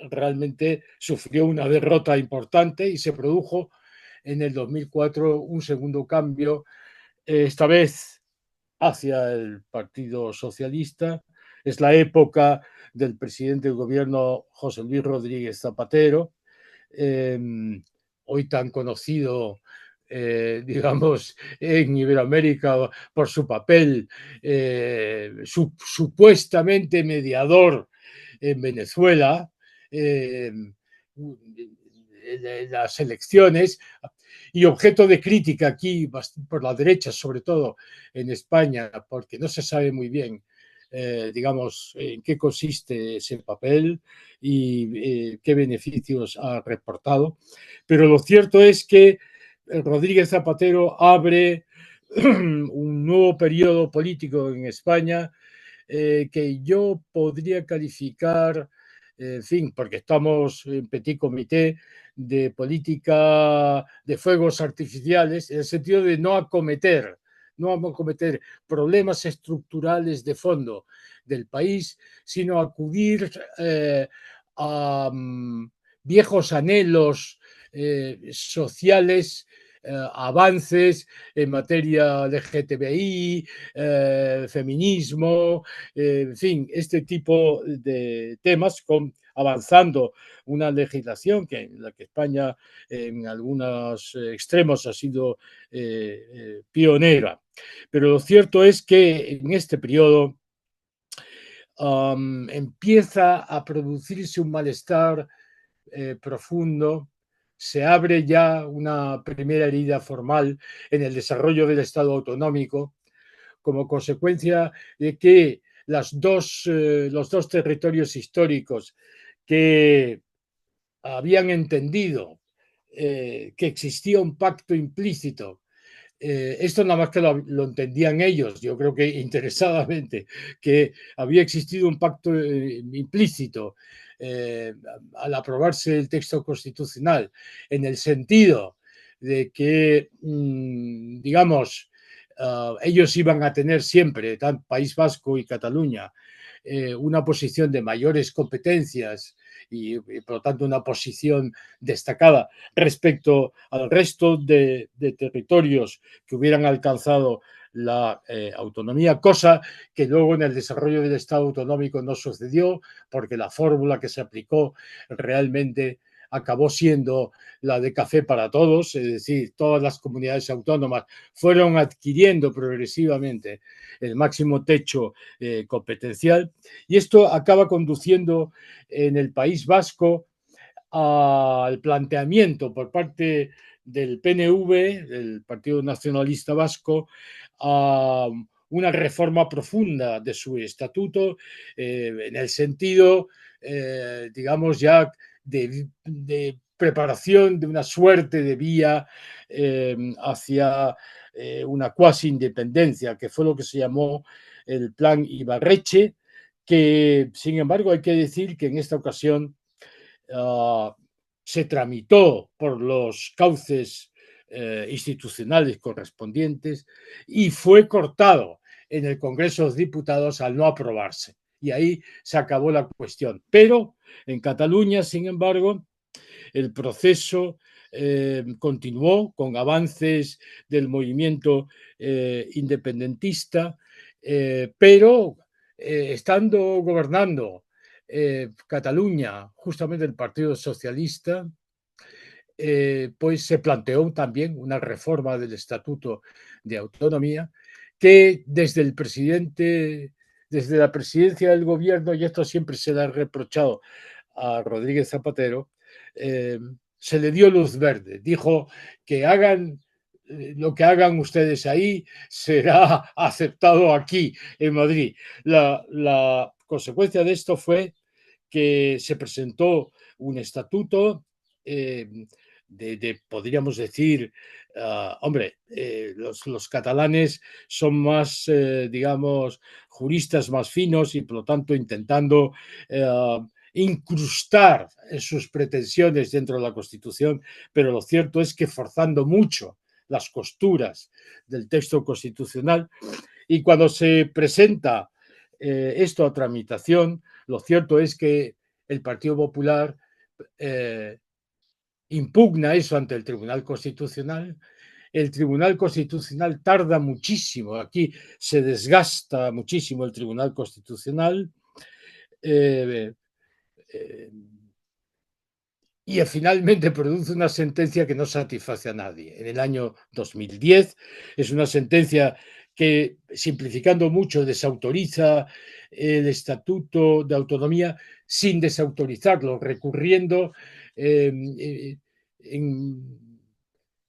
Speaker 1: realmente sufrió una derrota importante y se produjo en el 2004 un segundo cambio, esta vez hacia el Partido Socialista. Es la época del presidente del gobierno José Luis Rodríguez Zapatero, hoy tan conocido, digamos, en Iberoamérica por su papel supuestamente mediador en Venezuela, en las elecciones, y objeto de crítica aquí por la derecha, sobre todo en España, porque no se sabe muy bien, digamos, en qué consiste ese papel y qué beneficios ha reportado. Pero lo cierto es que Rodríguez Zapatero abre un nuevo periodo político en España que yo podría calificar, en fin, porque estamos en petit comité, de política de fuegos artificiales, en el sentido de no acometer problemas estructurales de fondo del país, sino acudir a viejos anhelos sociales, avances en materia LGTBI, feminismo, en fin, este tipo de temas, avanzando una legislación en la que España en algunos extremos ha sido pionera. Pero lo cierto es que en este periodo empieza a producirse un malestar profundo. Se abre ya una primera herida formal en el desarrollo del Estado autonómico como consecuencia de que los dos territorios históricos que habían entendido que existía un pacto implícito, esto nada más que lo entendían ellos, yo creo que interesadamente, que había existido un pacto implícito al aprobarse el texto constitucional, en el sentido de que, digamos, ellos iban a tener siempre, tanto País Vasco y Cataluña, una posición de mayores competencias y por lo tanto una posición destacada respecto al resto de territorios que hubieran alcanzado la autonomía, cosa que luego en el desarrollo del Estado autonómico no sucedió, porque la fórmula que se aplicó realmente acabó siendo la de café para todos, es decir, todas las comunidades autónomas fueron adquiriendo progresivamente el máximo techo competencial, y esto acaba conduciendo en el País Vasco al planteamiento por parte del PNV, del Partido Nacionalista Vasco, a una reforma profunda de su estatuto, en el sentido, digamos, ya de preparación de una suerte de vía hacia una cuasi independencia, que fue lo que se llamó el Plan Ibarretxe, que sin embargo hay que decir que en esta ocasión se tramitó por los cauces institucionales correspondientes y fue cortado en el Congreso de los Diputados al no aprobarse. Y ahí se acabó la cuestión. Pero en Cataluña, sin embargo, el proceso continuó con avances del movimiento independentista, pero estando gobernando Cataluña, justamente el Partido Socialista, pues se planteó también una reforma del Estatuto de Autonomía que desde el presidente, desde la presidencia del gobierno, y esto siempre se le ha reprochado a Rodríguez Zapatero, se le dio luz verde. Dijo que hagan lo que hagan ustedes ahí será aceptado aquí en Madrid. La consecuencia de esto fue que se presentó un estatuto podríamos decir, hombre, los catalanes son más, digamos, juristas más finos y por lo tanto intentando incrustar sus pretensiones dentro de la Constitución, pero lo cierto es que forzando mucho las costuras del texto constitucional, y cuando se presenta esto a tramitación. Lo cierto es que el Partido Popular impugna eso ante el Tribunal Constitucional. El Tribunal Constitucional tarda muchísimo, aquí se desgasta muchísimo el Tribunal Constitucional, y finalmente produce una sentencia que no satisface a nadie. En el año 2010 es una sentencia que, simplificando mucho, desautoriza el Estatuto de Autonomía sin desautorizarlo, recurriendo en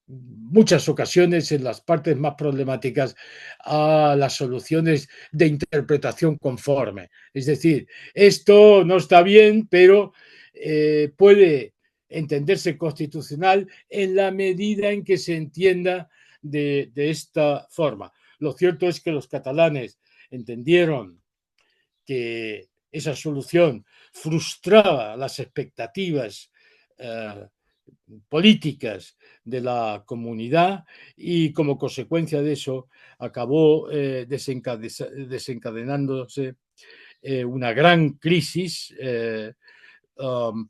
Speaker 1: muchas ocasiones, en las partes más problemáticas, a las soluciones de interpretación conforme. Es decir, esto no está bien, pero puede entenderse constitucional en la medida en que se entienda de esta forma. Lo cierto es que los catalanes entendieron que esa solución frustraba las expectativas políticas de la comunidad y, como consecuencia de eso, acabó desencadenándose una gran crisis,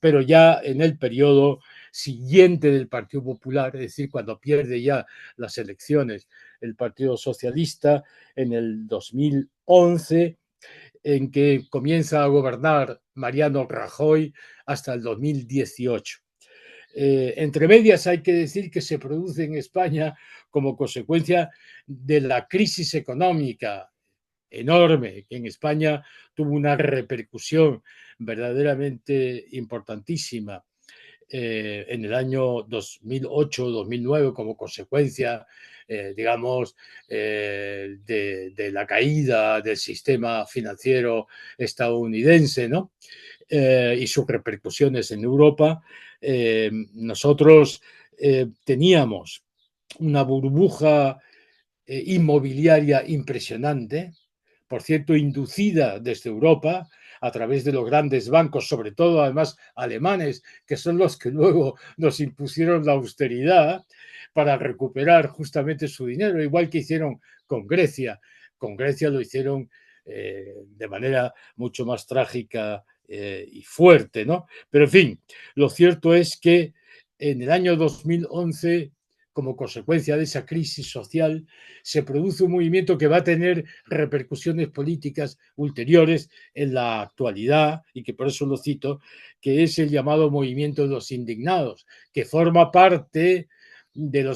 Speaker 1: pero ya en el periodo siguiente del Partido Popular, es decir, cuando pierde ya las elecciones el Partido Socialista en el 2011, en que comienza a gobernar Mariano Rajoy hasta el 2018. Entre medias hay que decir que se produce en España como consecuencia de la crisis económica enorme, que en España tuvo una repercusión verdaderamente importantísima en el año 2008-2009 como consecuencia, digamos, de la caída del sistema financiero estadounidense, ¿no? Y sus repercusiones en Europa. Nosotros teníamos una burbuja inmobiliaria impresionante, por cierto, inducida desde Europa a través de los grandes bancos, sobre todo además alemanes, que son los que luego nos impusieron la austeridad para recuperar justamente su dinero, igual que hicieron con Grecia. Con Grecia lo hicieron de manera mucho más trágica y fuerte, ¿no? Pero en fin, lo cierto es que en el año 2011, como consecuencia de esa crisis social, se produce un movimiento que va a tener repercusiones políticas ulteriores en la actualidad, y que por eso lo cito, que es el llamado movimiento de los indignados, que forma parte del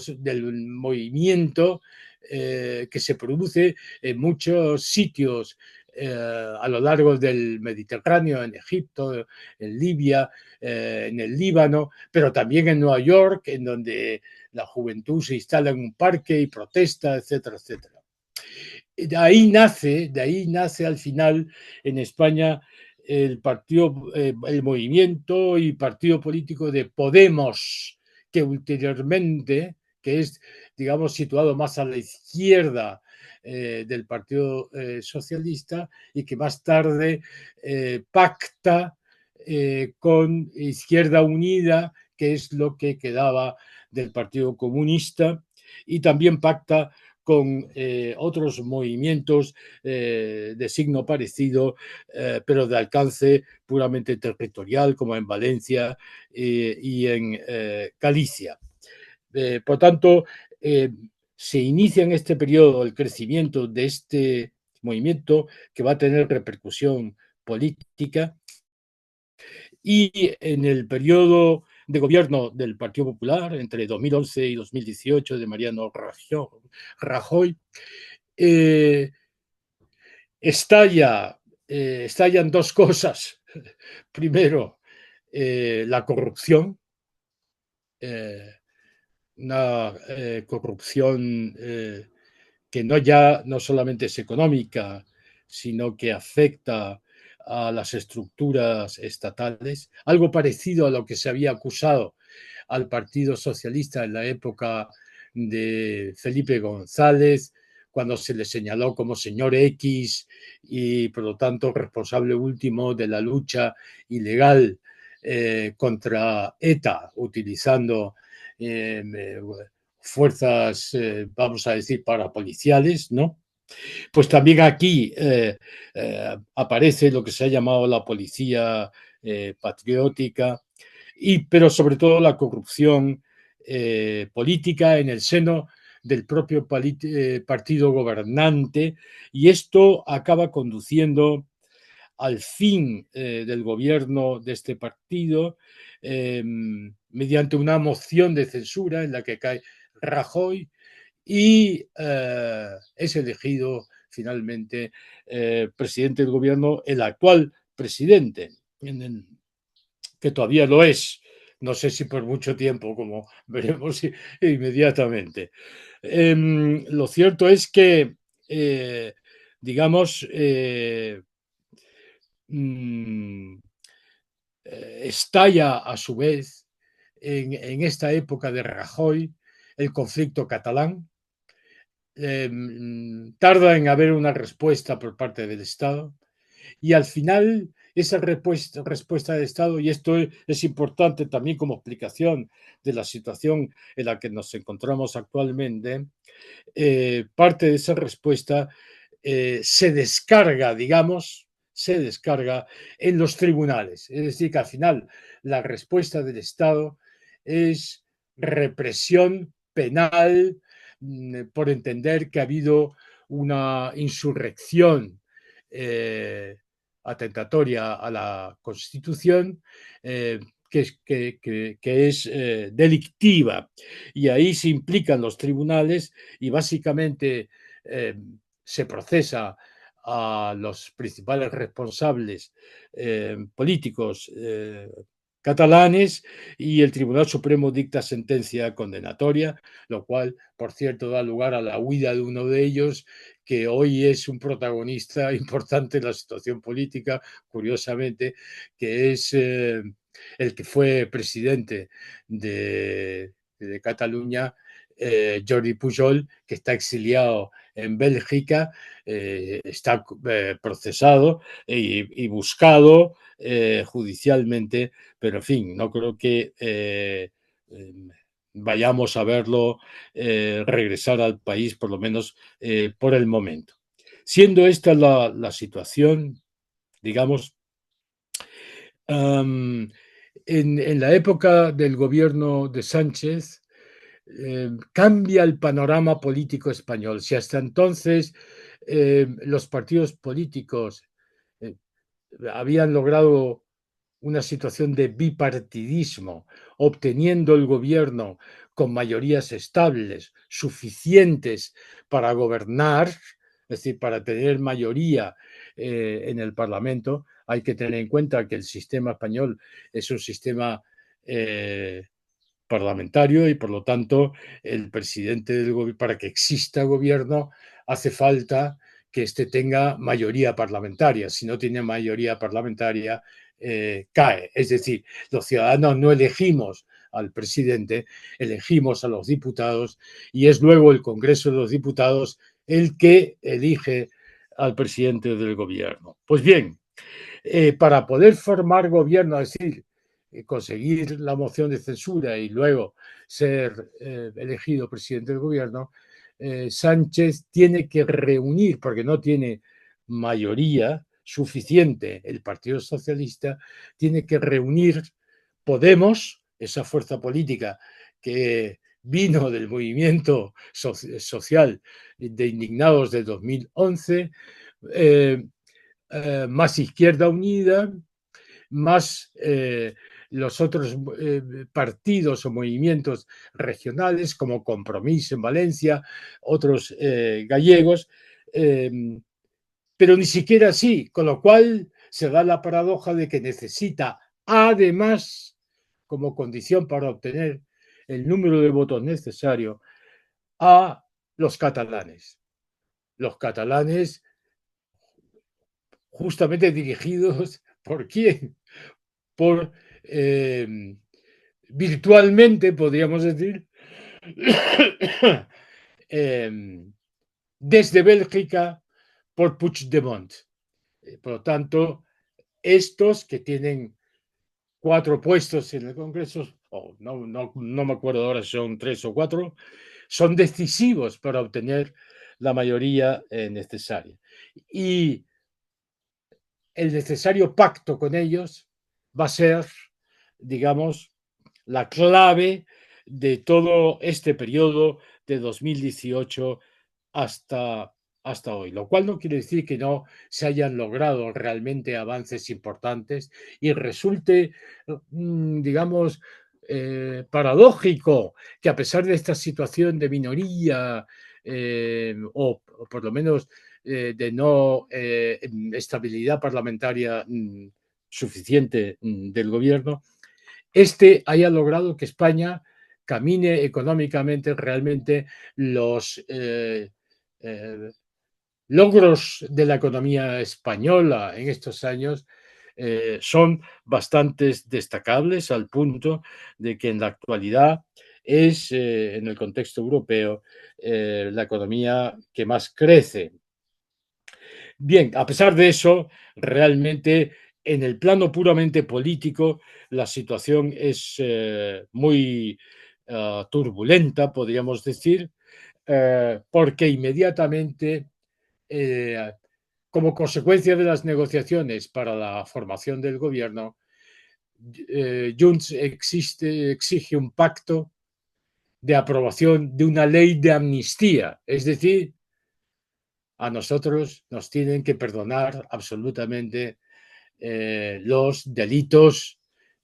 Speaker 1: movimiento que se produce en muchos sitios a lo largo del Mediterráneo, en Egipto, en Libia, en el Líbano, pero también en Nueva York, en donde la juventud se instala en un parque y protesta, etcétera, etcétera. De ahí nace al final en España el movimiento y partido político de Podemos, que ulteriormente, que es, digamos, situado más a la izquierda del Partido Socialista, y que más tarde pacta con Izquierda Unida, que es lo que quedaba del Partido Comunista, y también pacta con otros movimientos de signo parecido, pero de alcance puramente territorial, como en Valencia y en Galicia. Por tanto, se inicia en este periodo el crecimiento de este movimiento, que va a tener repercusión política, y en el periodo de gobierno del Partido Popular, entre 2011 y 2018, de Mariano Rajoy, estallan dos cosas. Primero, la corrupción, una corrupción que no solamente es económica, sino que afecta a las estructuras estatales, algo parecido a lo que se había acusado al Partido Socialista en la época de Felipe González, cuando se le señaló como señor X y, por lo tanto, responsable último de la lucha ilegal contra ETA, utilizando fuerzas, vamos a decir, parapoliciales, ¿no? Pues también aquí aparece lo que se ha llamado la policía patriótica, pero sobre todo la corrupción política en el seno del propio partido gobernante, y esto acaba conduciendo al fin del gobierno de este partido mediante una moción de censura en la que cae Rajoy y es elegido finalmente presidente del gobierno, el actual presidente, que todavía lo es, no sé si por mucho tiempo, como veremos inmediatamente. Lo cierto es que, digamos, estalla a su vez en esta época de Rajoy el conflicto catalán. Tarda en haber una respuesta por parte del Estado y al final esa respuesta del Estado, y esto es importante también como explicación de la situación en la que nos encontramos actualmente, parte de esa respuesta se descarga, digamos, en los tribunales. Es decir, que al final la respuesta del Estado es represión penal por entender que ha habido una insurrección atentatoria a la Constitución que es delictiva. Y ahí se implican los tribunales y básicamente se procesa a los principales responsables políticos catalanes y el Tribunal Supremo dicta sentencia condenatoria, lo cual, por cierto, da lugar a la huida de uno de ellos, que hoy es un protagonista importante en la situación política, curiosamente, que es el que fue presidente de Cataluña, Jordi Pujol, que está exiliado en Bélgica, está procesado y buscado judicialmente, pero en fin, no creo que vayamos a verlo regresar al país, por lo menos por el momento. Siendo esta la situación, digamos, en la época del gobierno de Sánchez, cambia el panorama político español. Si hasta entonces los partidos políticos habían logrado una situación de bipartidismo, obteniendo el gobierno con mayorías estables, suficientes para gobernar, es decir, para tener mayoría en el Parlamento, hay que tener en cuenta que el sistema español es un sistema parlamentario y por lo tanto el presidente del gobierno, para que exista gobierno, hace falta que éste tenga mayoría parlamentaria. Si no tiene mayoría parlamentaria, cae. Es decir, los ciudadanos no elegimos al presidente, elegimos a los diputados y es luego el Congreso de los Diputados el que elige al presidente del gobierno. Pues bien, para poder formar gobierno, es decir, conseguir la moción de censura y luego ser elegido presidente del gobierno, Sánchez tiene que reunir, porque no tiene mayoría suficiente el Partido Socialista, tiene que reunir Podemos, esa fuerza política que vino del movimiento social de indignados de 2011, más Izquierda Unida, más los otros partidos o movimientos regionales como Compromís en Valencia, otros gallegos, pero ni siquiera así, con lo cual se da la paradoja de que necesita además, como condición para obtener el número de votos necesario, a los catalanes. Los catalanes justamente dirigidos ¿por quién? Por virtualmente, podríamos decir, desde Bélgica por Puigdemont. Por lo tanto, estos que tienen 4 puestos en el Congreso, o no me acuerdo ahora si son 3 o 4, son decisivos para obtener la mayoría necesaria. Y el necesario pacto con ellos va a ser, digamos, la clave de todo este periodo de 2018 hasta hoy, lo cual no quiere decir que no se hayan logrado realmente avances importantes y resulte, digamos, paradójico que a pesar de esta situación de minoría o por lo menos de no estabilidad parlamentaria suficiente del gobierno, haya logrado que España camine económicamente. Realmente los logros de la economía española en estos años son bastante destacables, al punto de que en la actualidad es, en el contexto europeo, la economía que más crece. Bien, a pesar de eso, realmente en el plano puramente político la situación es muy turbulenta, podríamos decir, porque inmediatamente, como consecuencia de las negociaciones para la formación del gobierno, Junts exige un pacto de aprobación de una ley de amnistía, es decir, a nosotros nos tienen que perdonar absolutamente los delitos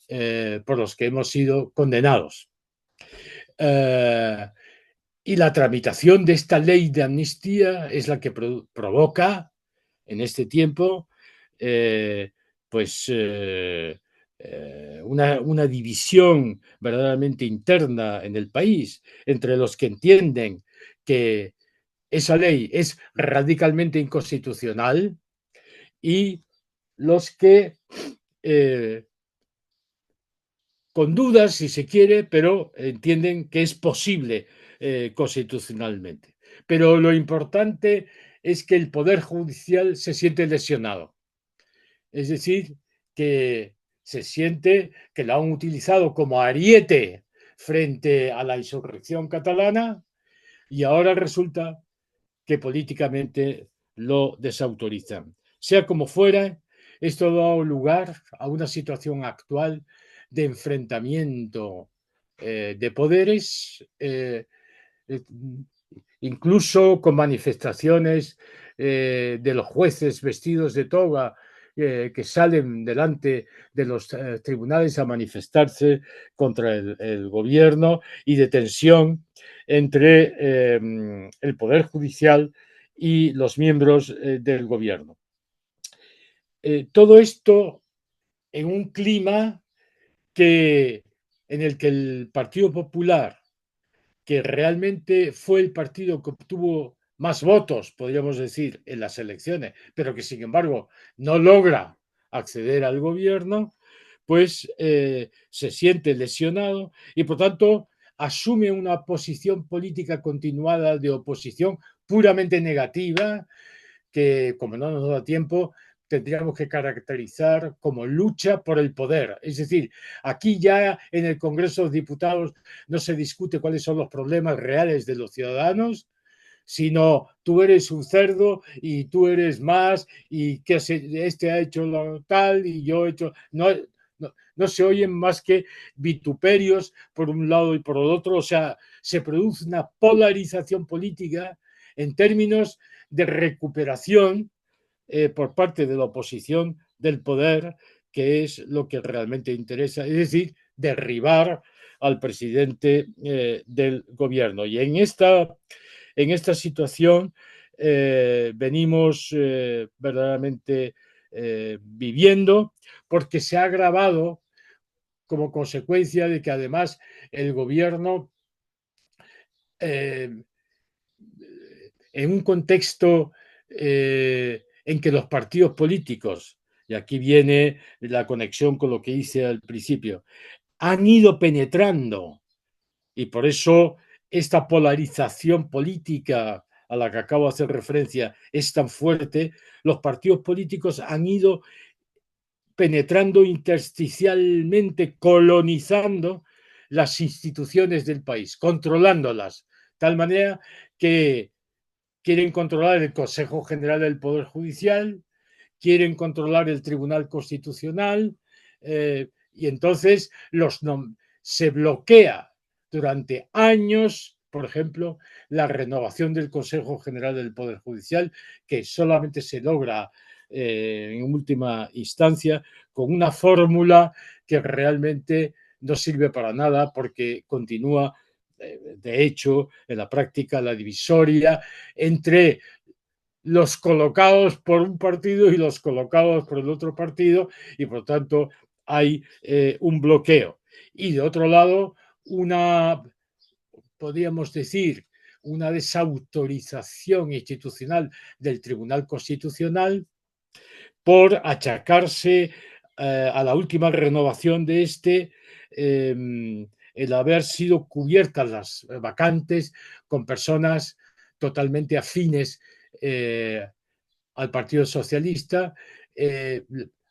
Speaker 1: por los que hemos sido condenados. Y la tramitación de esta ley de amnistía es la que provoca en este tiempo una división verdaderamente interna en el país entre los que entienden que esa ley es radicalmente inconstitucional y los que, con dudas si se quiere, pero entienden que es posible constitucionalmente. Pero lo importante es que el Poder Judicial se siente lesionado. Es decir, que se siente que lo han utilizado como ariete frente a la insurrección catalana y ahora resulta que políticamente lo desautorizan. Sea como fuera, esto ha dado lugar a una situación actual de enfrentamiento de poderes, incluso con manifestaciones de los jueces vestidos de toga que salen delante de los tribunales a manifestarse contra el gobierno, y de tensión entre el Poder Judicial y los miembros del gobierno. Todo esto en un clima en el que el Partido Popular, que realmente fue el partido que obtuvo más votos, podríamos decir, en las elecciones, pero que sin embargo no logra acceder al gobierno, pues se siente lesionado y por tanto asume una posición política continuada de oposición puramente negativa, que, como no nos da tiempo, tendríamos que caracterizar como lucha por el poder. Es decir, aquí ya en el Congreso de los Diputados no se discute cuáles son los problemas reales de los ciudadanos, sino tú eres un cerdo y tú eres más y que este ha hecho lo tal y yo he hecho... No se oyen más que vituperios por un lado y por el otro. O sea, se produce una polarización política en términos de recuperación por parte de la oposición del poder, que es lo que realmente interesa, es decir, derribar al presidente del gobierno. Y en esta situación venimos verdaderamente viviendo, porque se ha agravado como consecuencia de que además el gobierno, en un contexto en que los partidos políticos, y aquí viene la conexión con lo que hice al principio, han ido penetrando, y por eso esta polarización política a la que acabo de hacer referencia es tan fuerte. Los partidos políticos han ido penetrando intersticialmente, colonizando las instituciones del país, controlándolas, de tal manera que quieren controlar el Consejo General del Poder Judicial, quieren controlar el Tribunal Constitucional, y entonces se bloquea durante años, por ejemplo, la renovación del Consejo General del Poder Judicial, que solamente se logra en última instancia con una fórmula que realmente no sirve para nada, porque continúa, de hecho, en la práctica, la divisoria entre los colocados por un partido y los colocados por el otro partido, y por tanto hay un bloqueo. Y de otro lado, podríamos decir, una desautorización institucional del Tribunal Constitucional por achacarse a la última renovación de el haber sido cubiertas las vacantes con personas totalmente afines al Partido Socialista,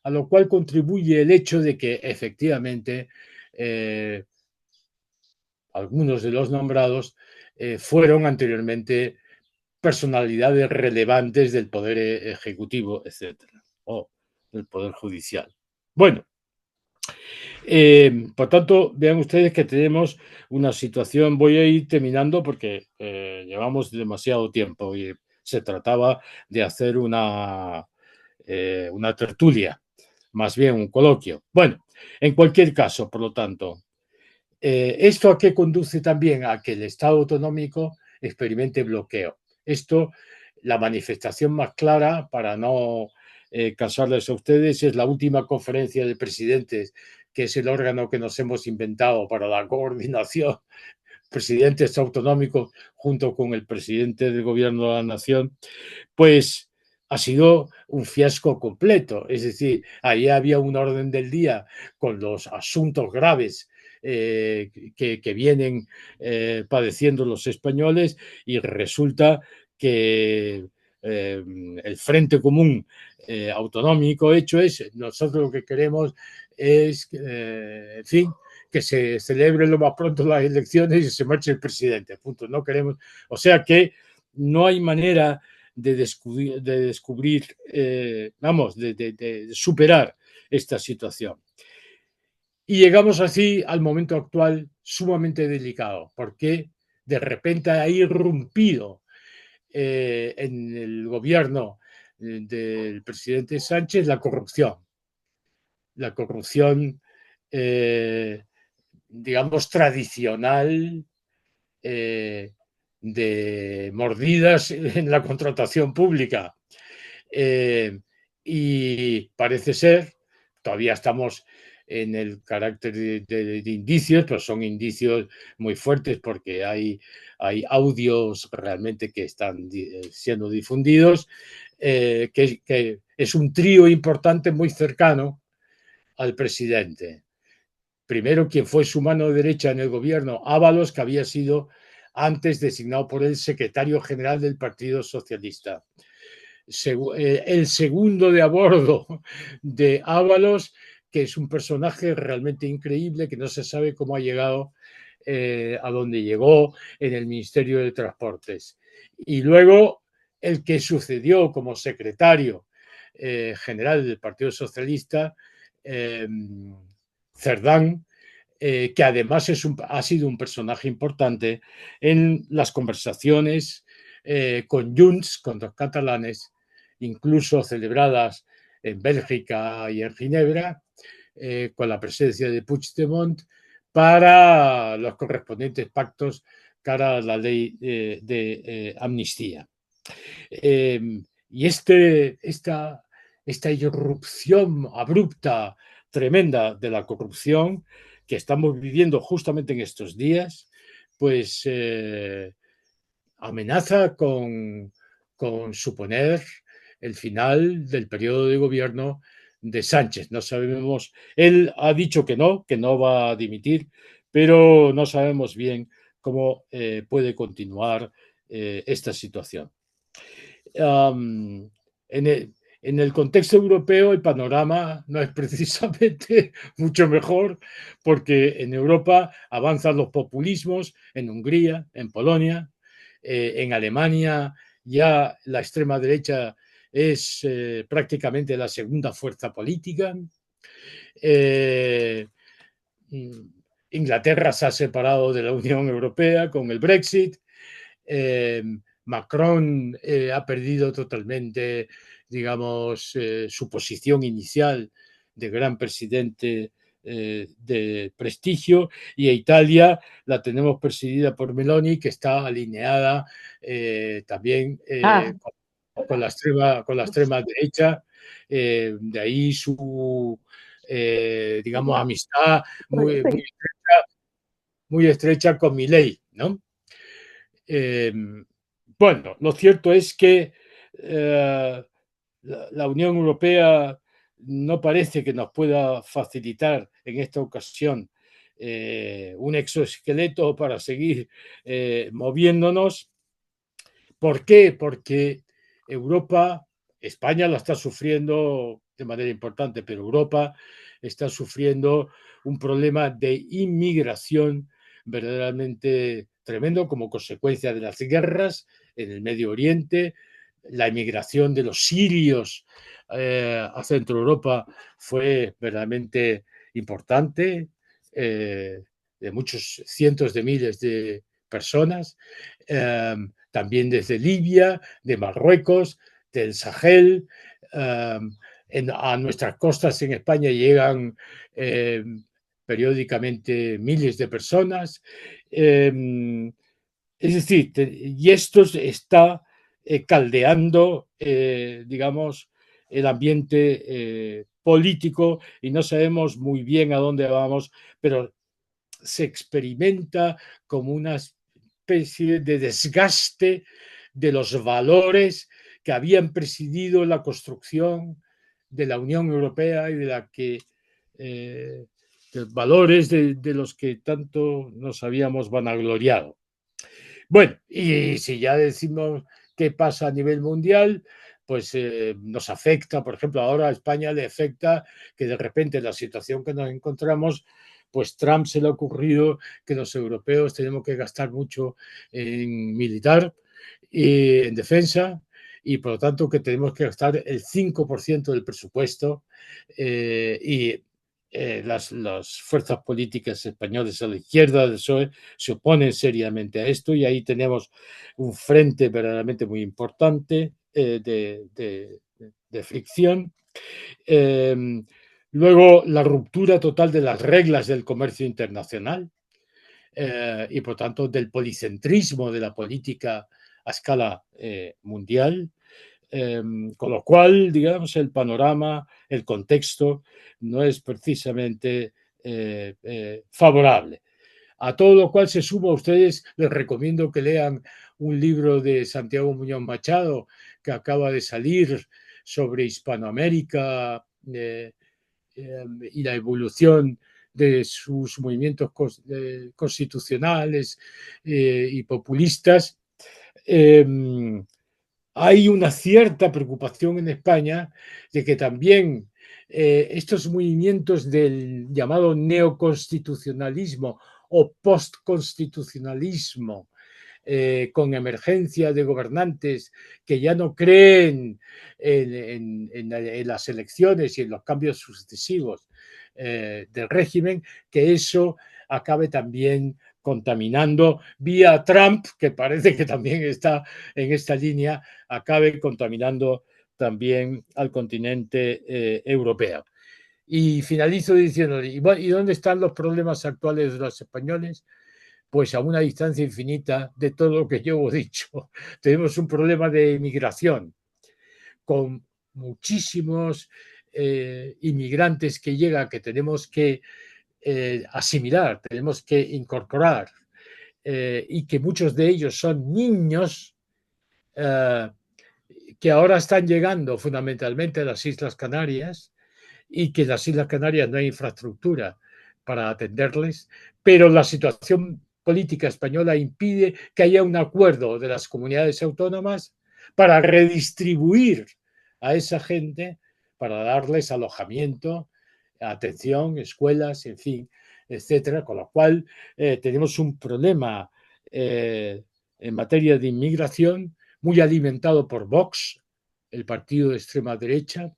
Speaker 1: a lo cual contribuye el hecho de que efectivamente algunos de los nombrados fueron anteriormente personalidades relevantes del Poder Ejecutivo, etcétera, o del Poder Judicial. Bueno, por tanto, vean ustedes que tenemos una situación, voy a ir terminando porque llevamos demasiado tiempo y se trataba de hacer una tertulia, más bien un coloquio. Bueno, en cualquier caso, por lo tanto, ¿esto a qué conduce también? A que el Estado autonómico experimente bloqueo. Esto, la manifestación más clara, para no cansarles a ustedes, es la última conferencia de presidentes, que es el órgano que nos hemos inventado para la coordinación, presidentes autonómicos junto con el presidente del gobierno de la nación, pues ha sido un fiasco completo. Es decir, ahí había un orden del día con los asuntos graves que vienen padeciendo los españoles, y resulta que el Frente Común autonómico hecho es, nosotros lo que queremos es, en fin, que se celebre lo más pronto las elecciones y se marche el presidente. Punto. No queremos, o sea que no hay manera de descubrir, de superar esta situación. Y llegamos así al momento actual sumamente delicado, porque de repente ha irrumpido en el gobierno del presidente Sánchez la corrupción. La corrupción, digamos, tradicional, de mordidas en la contratación pública. Y parece ser, todavía estamos en el carácter de indicios, pero son indicios muy fuertes porque hay audios realmente que están siendo difundidos, que es un trío importante muy cercano al presidente. Primero, quien fue su mano derecha en el gobierno, Ábalos, que había sido antes designado por el secretario general del Partido Socialista. El segundo de a bordo de Ábalos, que es un personaje realmente increíble, que no se sabe cómo ha llegado a donde llegó en el Ministerio de Transportes. Y luego el que sucedió como secretario general del Partido Socialista, Cerdán, que además ha sido un personaje importante en las conversaciones con Junts, con los catalanes, incluso celebradas en Bélgica y en Ginebra, con la presencia de Puigdemont, para los correspondientes pactos cara a la ley de amnistía. Y esta irrupción abrupta, tremenda de la corrupción que estamos viviendo justamente en estos días, pues amenaza con suponer el final del periodo de gobierno de Sánchez. No sabemos, él ha dicho que no va a dimitir, pero no sabemos bien cómo puede continuar esta situación. En el contexto europeo el panorama no es precisamente mucho mejor, porque en Europa avanzan los populismos, en Hungría, en Polonia, en Alemania ya la extrema derecha es prácticamente la segunda fuerza política. Inglaterra se ha separado de la Unión Europea con el Brexit. Macron ha perdido totalmente, digamos, su posición inicial de gran presidente de prestigio, y a Italia la tenemos presidida por Meloni, que está alineada también con la extrema derecha, de ahí su, digamos, amistad muy estrecha con Milei, ¿no? Bueno, lo cierto es que la Unión Europea no parece que nos pueda facilitar en esta ocasión un exoesqueleto para seguir moviéndonos. ¿Por qué? Porque Europa, España la está sufriendo de manera importante, pero Europa está sufriendo un problema de inmigración verdaderamente tremendo como consecuencia de las guerras en el Medio Oriente. La inmigración de los sirios a Centro Europa fue verdaderamente importante, de muchos cientos de miles de personas, también desde Libia, de Marruecos, del Sahel. A nuestras costas en España llegan periódicamente miles de personas. Es decir, y esto está caldeando, digamos, el ambiente político, y no sabemos muy bien a dónde vamos, pero se experimenta como una especie de desgaste de los valores que habían presidido la construcción de la Unión Europea y de la que valores de los que tanto nos habíamos vanagloriado. Bueno, y si ya decimos qué pasa a nivel mundial, pues nos afecta, por ejemplo, ahora a España le afecta que de repente la situación que nos encontramos, pues Trump se le ha ocurrido que los europeos tenemos que gastar mucho en militar y en defensa, y por lo tanto que tenemos que gastar el 5% del presupuesto, y las fuerzas políticas españolas a la izquierda del PSOE se oponen seriamente a esto, y ahí tenemos un frente verdaderamente muy importante de fricción. Luego, la ruptura total de las reglas del comercio internacional y, por tanto, del policentrismo de la política a escala mundial. Con lo cual, digamos, el panorama, el contexto no es precisamente favorable. A todo lo cual se suma, a ustedes les recomiendo que lean un libro de Santiago Muñoz Machado que acaba de salir sobre Hispanoamérica y la evolución de sus movimientos constitucionales y populistas. Hay una cierta preocupación en España de que también estos movimientos del llamado neoconstitucionalismo o postconstitucionalismo, con emergencia de gobernantes que ya no creen en las elecciones y en los cambios sucesivos del régimen, que eso acabe también contaminando vía Trump, que parece que también está en esta línea, acabe contaminando también al continente europeo. Y finalizo diciendo, ¿y dónde están los problemas actuales de los españoles? Pues a una distancia infinita de todo lo que yo he dicho. Tenemos un problema de inmigración, con muchísimos inmigrantes que llegan, que tenemos que asimilar, tenemos que incorporar, y que muchos de ellos son niños que ahora están llegando fundamentalmente a las Islas Canarias, y que en las Islas Canarias no hay infraestructura para atenderles, pero la situación política española impide que haya un acuerdo de las comunidades autónomas para redistribuir a esa gente, para darles alojamiento, atención, escuelas, en fin, etcétera, con lo cual tenemos un problema en materia de inmigración muy alimentado por Vox, el partido de extrema derecha,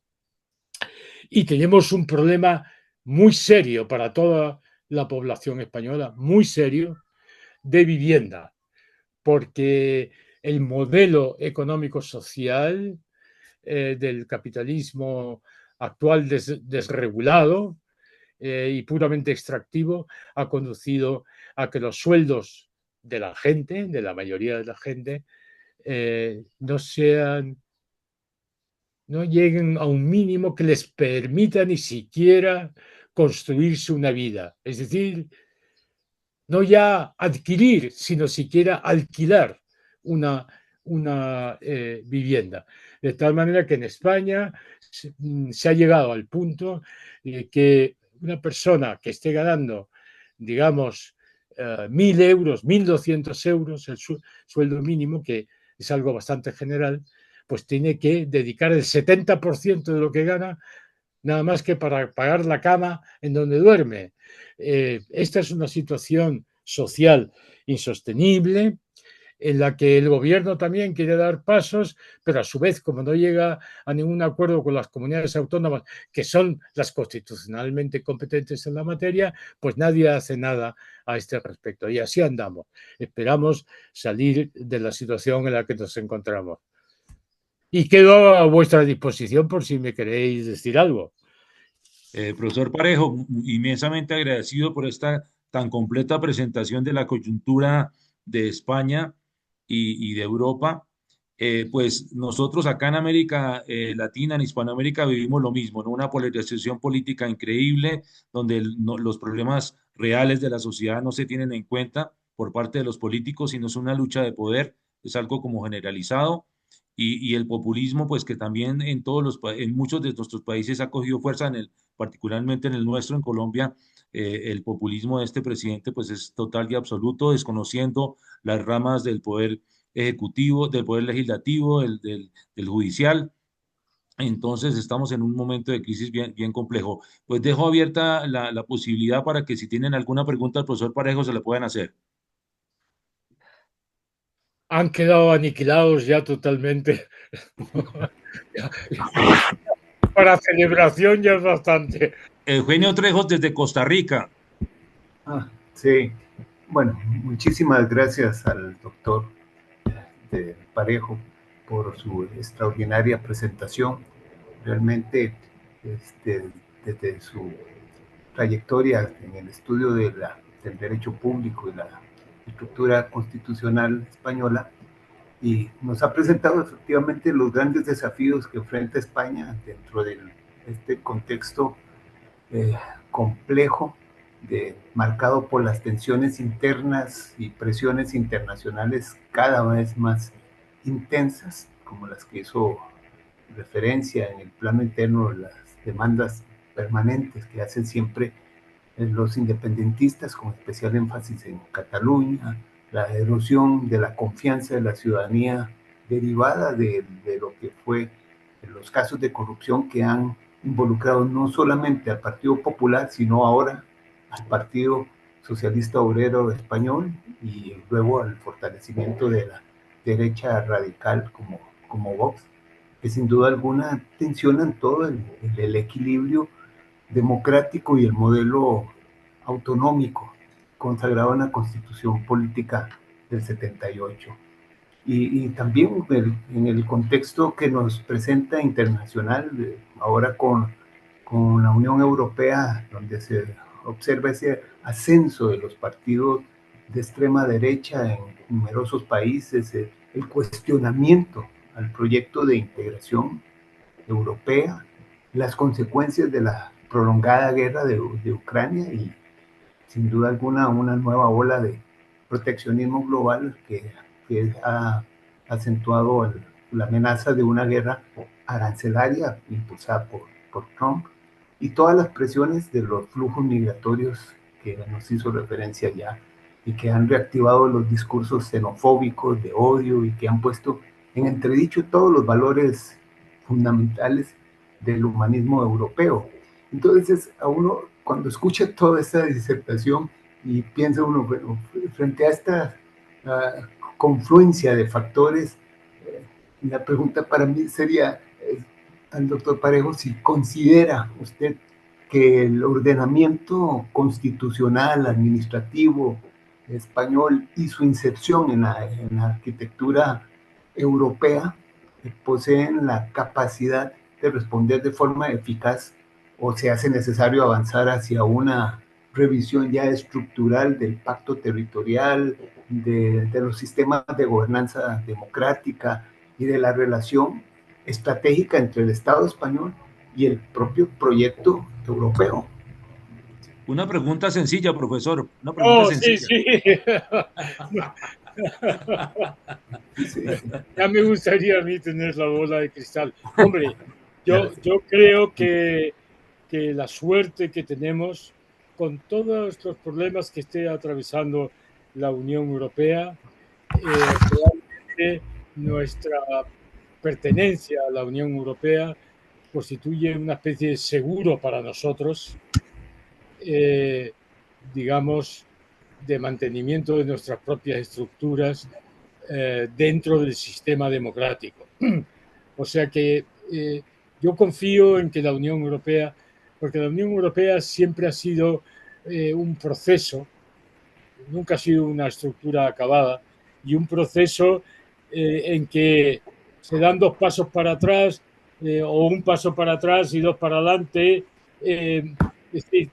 Speaker 1: y tenemos un problema muy serio para toda la población española, muy serio, de vivienda, porque el modelo económico-social del capitalismo actual desregulado y puramente extractivo ha conducido a que los sueldos de la gente, de la mayoría de la gente, no lleguen a un mínimo que les permita ni siquiera construirse una vida. Es decir, no ya adquirir, sino siquiera alquilar una vivienda. De tal manera que en España se ha llegado al punto de que una persona que esté ganando, digamos, 1.000 euros, 1.200 euros, el sueldo mínimo, que es algo bastante general, pues tiene que dedicar el 70% de lo que gana nada más que para pagar la cama en donde duerme. Esta es una situación social insostenible en la que el gobierno también quiere dar pasos, pero a su vez, como no llega a ningún acuerdo con las comunidades autónomas, que son las constitucionalmente competentes en la materia, pues nadie hace nada a este respecto. Y así andamos. Esperamos salir de la situación en la que nos encontramos. Y quedo a vuestra disposición por si me queréis decir algo.
Speaker 2: Profesor Parejo, inmensamente agradecido por esta tan completa presentación de la coyuntura de España y de Europa. Pues nosotros acá en América Latina, en Hispanoamérica, vivimos lo mismo, ¿no? Una polarización política increíble, donde los problemas reales de la sociedad no se tienen en cuenta por parte de los políticos, sino es una lucha de poder, es algo como generalizado. Y el populismo, pues que también en muchos de nuestros países ha cogido fuerza, particularmente en el nuestro, en Colombia, el populismo de este presidente pues es total y absoluto, desconociendo las ramas del poder ejecutivo, del poder legislativo, del judicial. Entonces estamos en un momento de crisis bien, bien complejo. Pues dejo abierta la posibilidad para que si tienen alguna pregunta al profesor Parejo se la puedan hacer.
Speaker 1: Han quedado aniquilados ya totalmente. Para celebración ya es bastante.
Speaker 2: Eugenio Trejos desde Costa Rica.
Speaker 19: Sí, bueno, muchísimas gracias al doctor Parejo por su extraordinaria presentación. Realmente, desde su trayectoria en el estudio del derecho público y la estructura constitucional española, y nos ha presentado efectivamente los grandes desafíos que enfrenta España dentro de este contexto complejo, marcado por las tensiones internas y presiones internacionales cada vez más intensas, como las que hizo referencia en el plano interno, las demandas permanentes que hacen siempre los independentistas, con especial énfasis en Cataluña, la erosión de la confianza de la ciudadanía derivada de lo que fue los casos de corrupción que han involucrado no solamente al Partido Popular, sino ahora al Partido Socialista Obrero Español y luego al fortalecimiento de la derecha radical como Vox, que sin duda alguna tensionan todo el equilibrio democrático y el modelo autonómico consagrado en la Constitución Política del 78. Y también en el contexto que nos presenta internacional, ahora con la Unión Europea, donde se observa ese ascenso de los partidos de extrema derecha en numerosos países, el cuestionamiento al proyecto de integración europea, las consecuencias de la prolongada guerra de Ucrania y sin duda alguna una nueva ola de proteccionismo global que ha acentuado la amenaza de una guerra arancelaria impulsada por Trump y todas las presiones de los flujos migratorios que nos hizo referencia ya y que han reactivado los discursos xenofóbicos de odio y que han puesto en entredicho todos los valores fundamentales del humanismo europeo. Entonces, a uno, cuando escucha toda esta disertación y piensa uno, bueno, frente a esta confluencia de factores, La pregunta para mí sería al doctor Parejo si considera usted que el ordenamiento constitucional, administrativo, español y su inserción en la arquitectura europea poseen la capacidad de responder de forma eficaz o se hace necesario avanzar hacia una revisión ya estructural del pacto territorial, de los sistemas de gobernanza democrática y de la relación estratégica entre el Estado español y el propio proyecto europeo.
Speaker 2: Una pregunta sencilla, profesor. Una pregunta sencilla.
Speaker 1: Sí. Ya me gustaría a mí tener la bola de cristal. Hombre, yo creo que la suerte que tenemos con todos los problemas que esté atravesando la Unión Europea, realmente nuestra pertenencia a la Unión Europea constituye una especie de seguro para nosotros, digamos, de mantenimiento de nuestras propias estructuras dentro del sistema democrático. O sea que yo confío en que la Unión Europea, porque la Unión Europea siempre ha sido un proceso, nunca ha sido una estructura acabada, y un proceso en que se dan 2 pasos para atrás o 1 paso para atrás y 2 para adelante. Es decir,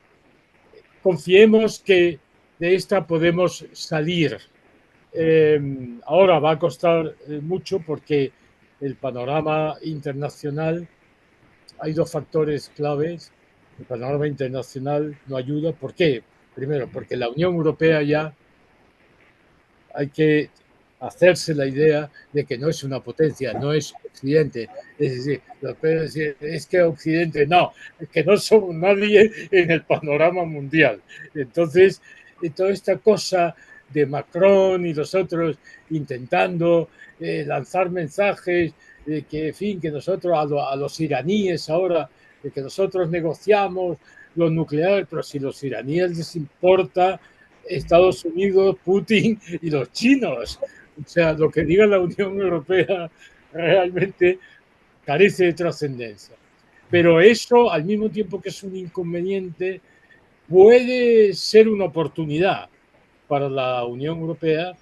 Speaker 1: confiemos que de esta podemos salir. Ahora va a costar mucho porque el panorama internacional, hay 2 factores claves. El panorama internacional no ayuda. ¿Por qué? Primero, porque la Unión Europea ya hay que hacerse la idea de que no es una potencia, no es Occidente. Es decir, es que Occidente no, es que no somos nadie en el panorama mundial. Entonces, toda esta cosa de Macron y los otros intentando lanzar mensajes de que, en fin, que nosotros a los iraníes ahora, de que nosotros negociamos lo nuclear, pero si los iraníes les importa Estados Unidos, Putin y los chinos. O sea, lo que diga la Unión Europea realmente carece de trascendencia. Pero eso, al mismo tiempo que es un inconveniente, puede ser una oportunidad para la Unión Europea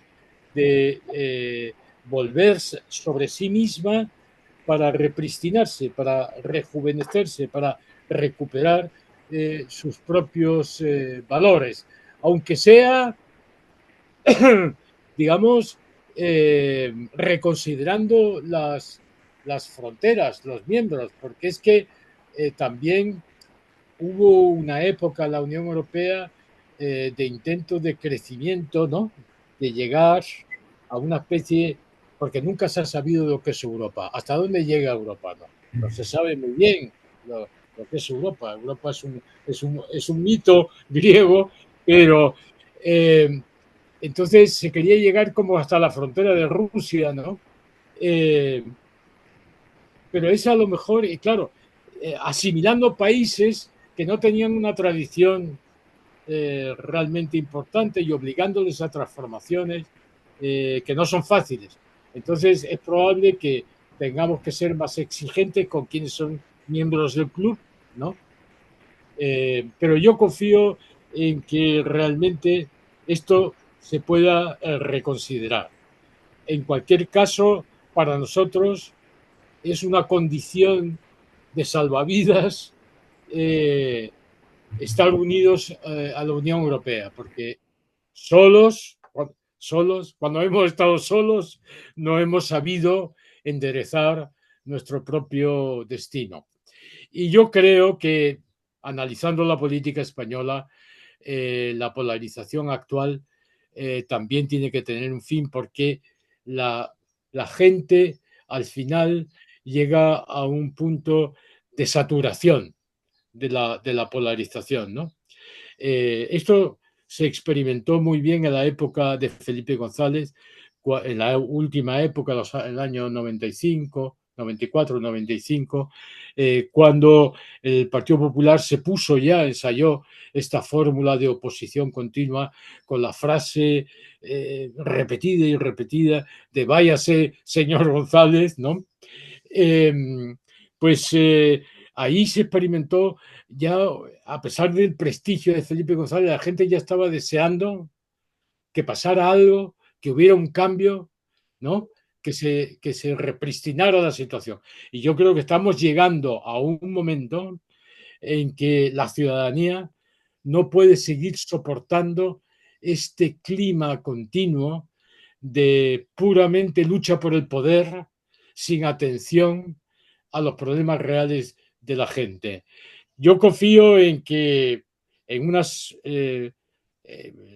Speaker 1: de volverse sobre sí misma para repristinarse, para rejuvenecerse, para recuperar sus propios valores, aunque sea, digamos, reconsiderando las fronteras, los miembros, porque es que también hubo una época en la Unión Europea de intento de crecimiento, ¿no? De llegar a una especie, porque nunca se ha sabido lo que es Europa. ¿Hasta dónde llega Europa? No se sabe muy bien lo que es Europa. Europa es un mito griego, pero entonces se quería llegar como hasta la frontera de Rusia, ¿no? Pero es a lo mejor, y claro, asimilando países que no tenían una tradición realmente importante y obligándoles a transformaciones que no son fáciles. Entonces es probable que tengamos que ser más exigentes con quienes son miembros del club, ¿no? Pero yo confío en que realmente esto se pueda reconsiderar. En cualquier caso, para nosotros es una condición de salvavidas estar unidos a la Unión Europea, porque solos, cuando hemos estado solos, no hemos sabido enderezar nuestro propio destino. Y yo creo que, analizando la política española, la polarización actual también tiene que tener un fin, porque la gente al final llega a un punto de saturación de la polarización, ¿no? Esto se experimentó muy bien en la época de Felipe González, en la última época, el año 95, 94, 95, cuando el Partido Popular se puso ya, ensayó esta fórmula de oposición continua con la frase repetida y repetida de váyase, señor González, ¿no? Ahí se experimentó ya, a pesar del prestigio de Felipe González, la gente ya estaba deseando que pasara algo, que hubiera un cambio, ¿no? Que se repristinara la situación. Y yo creo que estamos llegando a un momento en que la ciudadanía no puede seguir soportando este clima continuo de puramente lucha por el poder sin atención a los problemas reales de la gente. Yo confío en que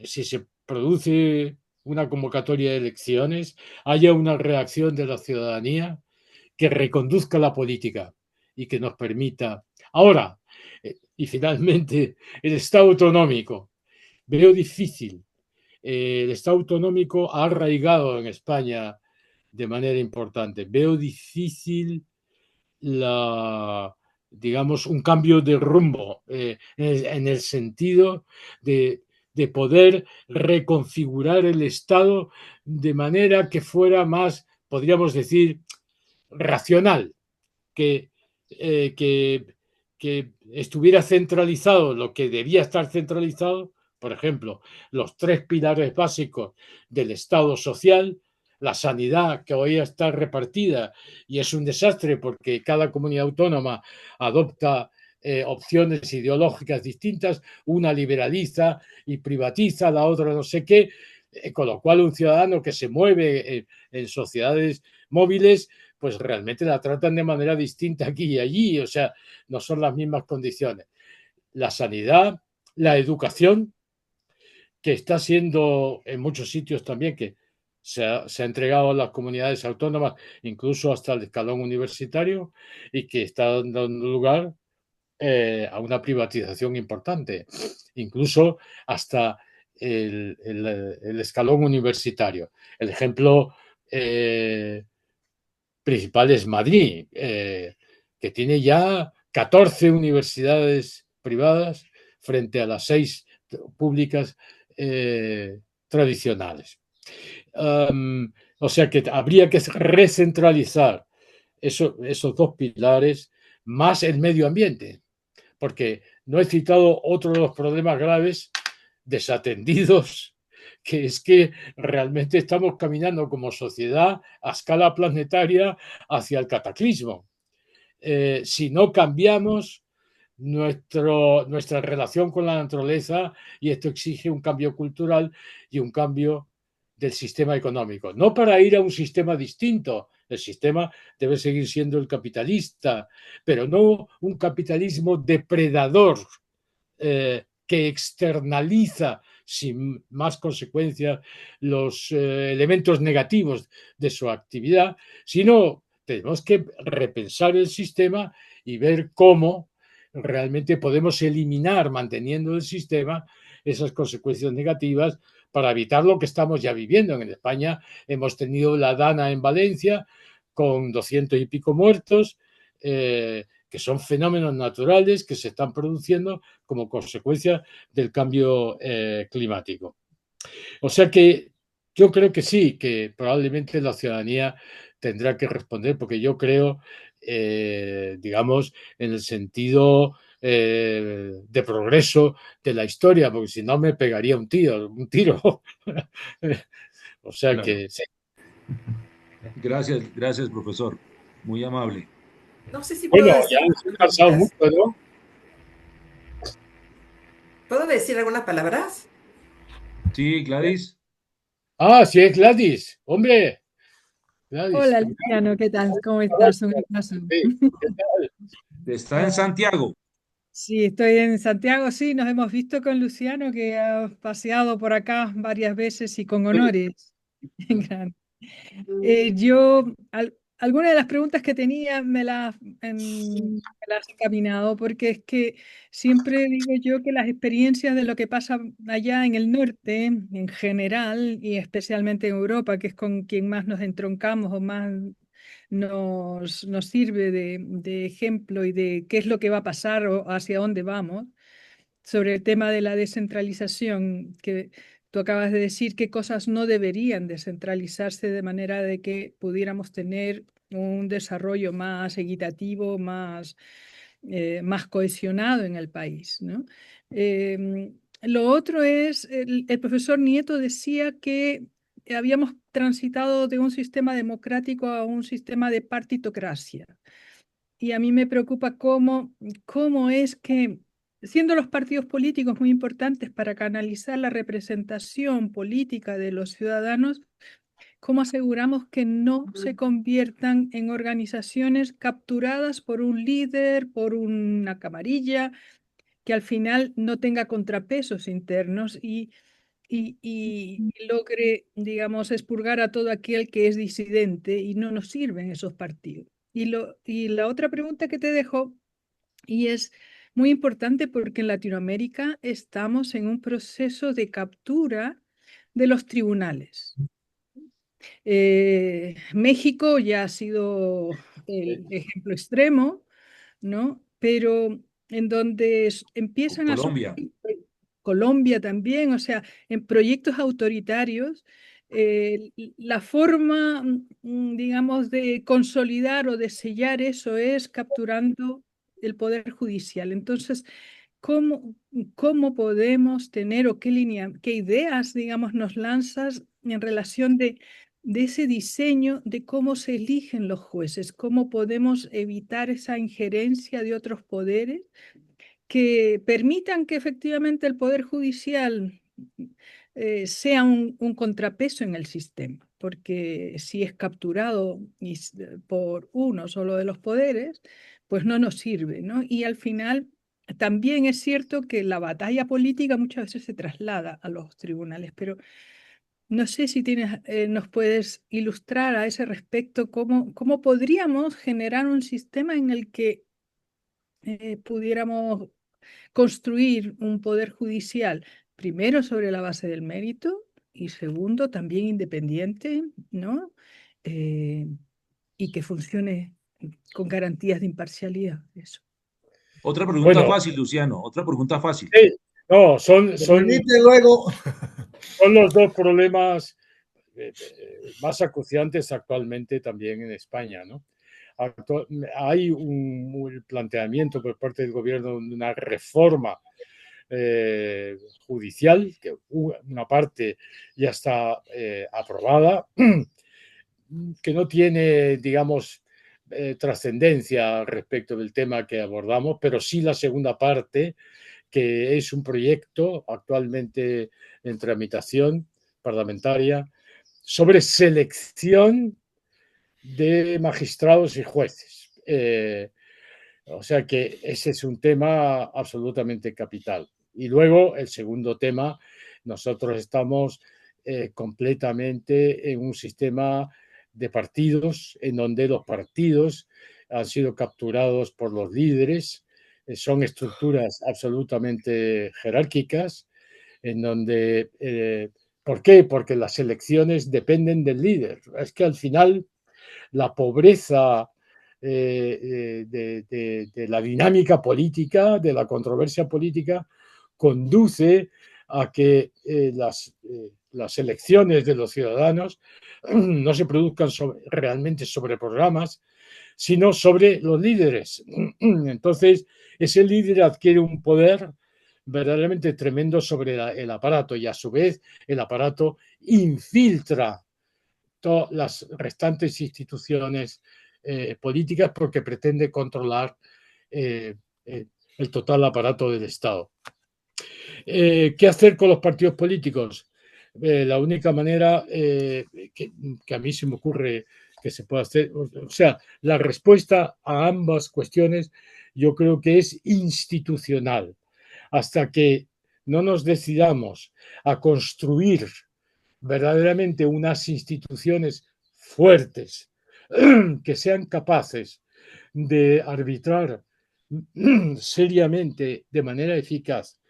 Speaker 1: si se produce una convocatoria de elecciones, haya una reacción de la ciudadanía que reconduzca la política y que nos permita. Ahora, y finalmente, el Estado autonómico. Veo difícil. El Estado autonómico ha arraigado en España de manera importante. Veo difícil digamos, un cambio de rumbo en el sentido de poder reconfigurar el Estado de manera que fuera más, podríamos decir, racional, que estuviera centralizado lo que debía estar centralizado, por ejemplo, los 3 pilares básicos del Estado social, la sanidad, que hoy está repartida y es un desastre porque cada comunidad autónoma adopta opciones ideológicas distintas, una liberaliza y privatiza, la otra no sé qué, con lo cual un ciudadano que se mueve en sociedades móviles, pues realmente la tratan de manera distinta aquí y allí, o sea, no son las mismas condiciones. La sanidad, la educación, que está siendo en muchos sitios también, que se ha entregado a las comunidades autónomas, incluso hasta el escalón universitario, y que está dando lugar a una privatización importante, incluso hasta el escalón universitario. El ejemplo principal es Madrid, que tiene ya 14 universidades privadas frente a las 6 públicas tradicionales. O sea que habría que recentralizar esos 2 pilares más el medio ambiente, porque no he citado otro de los problemas graves desatendidos, que es que realmente estamos caminando como sociedad a escala planetaria hacia el cataclismo. Si no cambiamos nuestra relación con la naturaleza, y esto exige un cambio cultural y un cambio del sistema económico. No para ir a un sistema distinto, el sistema debe seguir siendo el capitalista, pero no un capitalismo depredador que externaliza sin más consecuencias los elementos negativos de su actividad, sino tenemos que repensar el sistema y ver cómo realmente podemos eliminar, manteniendo el sistema, esas consecuencias negativas para evitar lo que estamos ya viviendo. En España hemos tenido la Dana en Valencia con 200 y pico muertos, que son fenómenos naturales que se están produciendo como consecuencia del cambio climático. O sea que yo creo que sí, que probablemente la ciudadanía tendrá que responder, porque yo creo, digamos, en el sentido de progreso de la historia, porque si no me pegaría un tiro. O sea
Speaker 2: Claro.
Speaker 1: que sí.
Speaker 2: Gracias, profesor. Muy amable.
Speaker 18: No sé si puedo
Speaker 1: Bueno,
Speaker 18: decir
Speaker 1: ya nos he cansado mucho, ¿no?
Speaker 18: ¿Puedo decir algunas palabras?
Speaker 2: Sí, Gladys.
Speaker 1: Sí, es Gladys. Hombre. Gladys.
Speaker 7: Hola, Luciano, ¿qué tal? ¿Cómo estás? Un abrazo.
Speaker 1: Sí, ¿qué tal?
Speaker 2: Está en Santiago.
Speaker 7: Sí, estoy en Santiago, sí, nos hemos visto con Luciano, que ha paseado por acá varias veces y con honores. Gran. Algunas de las preguntas que tenía me las he encaminado, porque es que siempre digo yo que las experiencias de lo que pasa allá en el norte, en general, y especialmente en Europa, que es con quien más nos entroncamos o más nos sirve de ejemplo y de qué es lo que va a pasar o hacia dónde vamos, sobre el tema de la descentralización, que tú acabas de decir qué cosas no deberían descentralizarse de manera de que pudiéramos tener un desarrollo más equitativo, más cohesionado en el país, ¿no? Lo otro es, el profesor Nieto decía que habíamos transitado de un sistema democrático a un sistema de partitocracia. Y a mí me preocupa cómo es que, siendo los partidos políticos muy importantes para canalizar la representación política de los ciudadanos, ¿cómo aseguramos que no se conviertan en organizaciones capturadas por un líder, por una camarilla, que al final no tenga contrapesos internos y logre, digamos, expurgar a todo aquel que es disidente, y no nos sirven esos partidos? Y la otra pregunta que te dejo, y es muy importante porque en Latinoamérica estamos en un proceso de captura de los tribunales. México ya ha sido el ejemplo extremo, ¿no? Pero en donde empiezan a
Speaker 2: Colombia.
Speaker 7: Colombia también, o sea, en proyectos autoritarios, la forma, digamos, de consolidar o de sellar eso es capturando el poder judicial. Entonces, ¿cómo podemos tener o qué ideas, digamos, nos lanzas en relación de ese diseño de cómo se eligen los jueces? ¿Cómo podemos evitar esa injerencia de otros poderes que permitan que efectivamente el Poder Judicial sea un contrapeso en el sistema? Porque si es capturado por uno solo de los poderes, pues no nos sirve, ¿no? Y al final también es cierto que la batalla política muchas veces se traslada a los tribunales, pero no sé si nos puedes ilustrar a ese respecto cómo podríamos generar un sistema en el que pudiéramos construir un poder judicial, primero sobre la base del mérito y segundo también independiente, ¿no? Y que funcione con garantías de imparcialidad. Eso.
Speaker 2: Otra pregunta fácil, Luciano, otra pregunta fácil.
Speaker 1: Sí, no, son
Speaker 16: luego.
Speaker 1: Son los dos problemas más acuciantes actualmente también en España, ¿no? Hay un planteamiento por parte del gobierno de una reforma judicial, que una parte ya está aprobada, que no tiene, digamos, trascendencia respecto del tema que abordamos, pero sí la segunda parte, que es un proyecto actualmente en tramitación parlamentaria sobre selección de magistrados y jueces. O sea que ese es un tema absolutamente capital. Y luego el segundo tema, nosotros estamos completamente en un sistema de partidos en donde los partidos han sido capturados por los líderes, son estructuras absolutamente jerárquicas, en donde... ¿por qué? Porque las elecciones dependen del líder. Es que al final la pobreza de la dinámica política, de la controversia política, conduce a que las elecciones de los ciudadanos no se produzcan realmente sobre programas, sino sobre los líderes. Entonces, ese líder adquiere un poder verdaderamente tremendo sobre el aparato, y a su vez el aparato infiltra todas las restantes instituciones políticas porque pretende controlar el total aparato del Estado. ¿Qué hacer con los partidos políticos? La única manera que a mí se me ocurre que se puede hacer, o sea, la respuesta a ambas cuestiones yo creo que es institucional. Hasta que no nos decidamos a construir verdaderamente unas instituciones fuertes que sean capaces de arbitrar seriamente, de manera eficaz,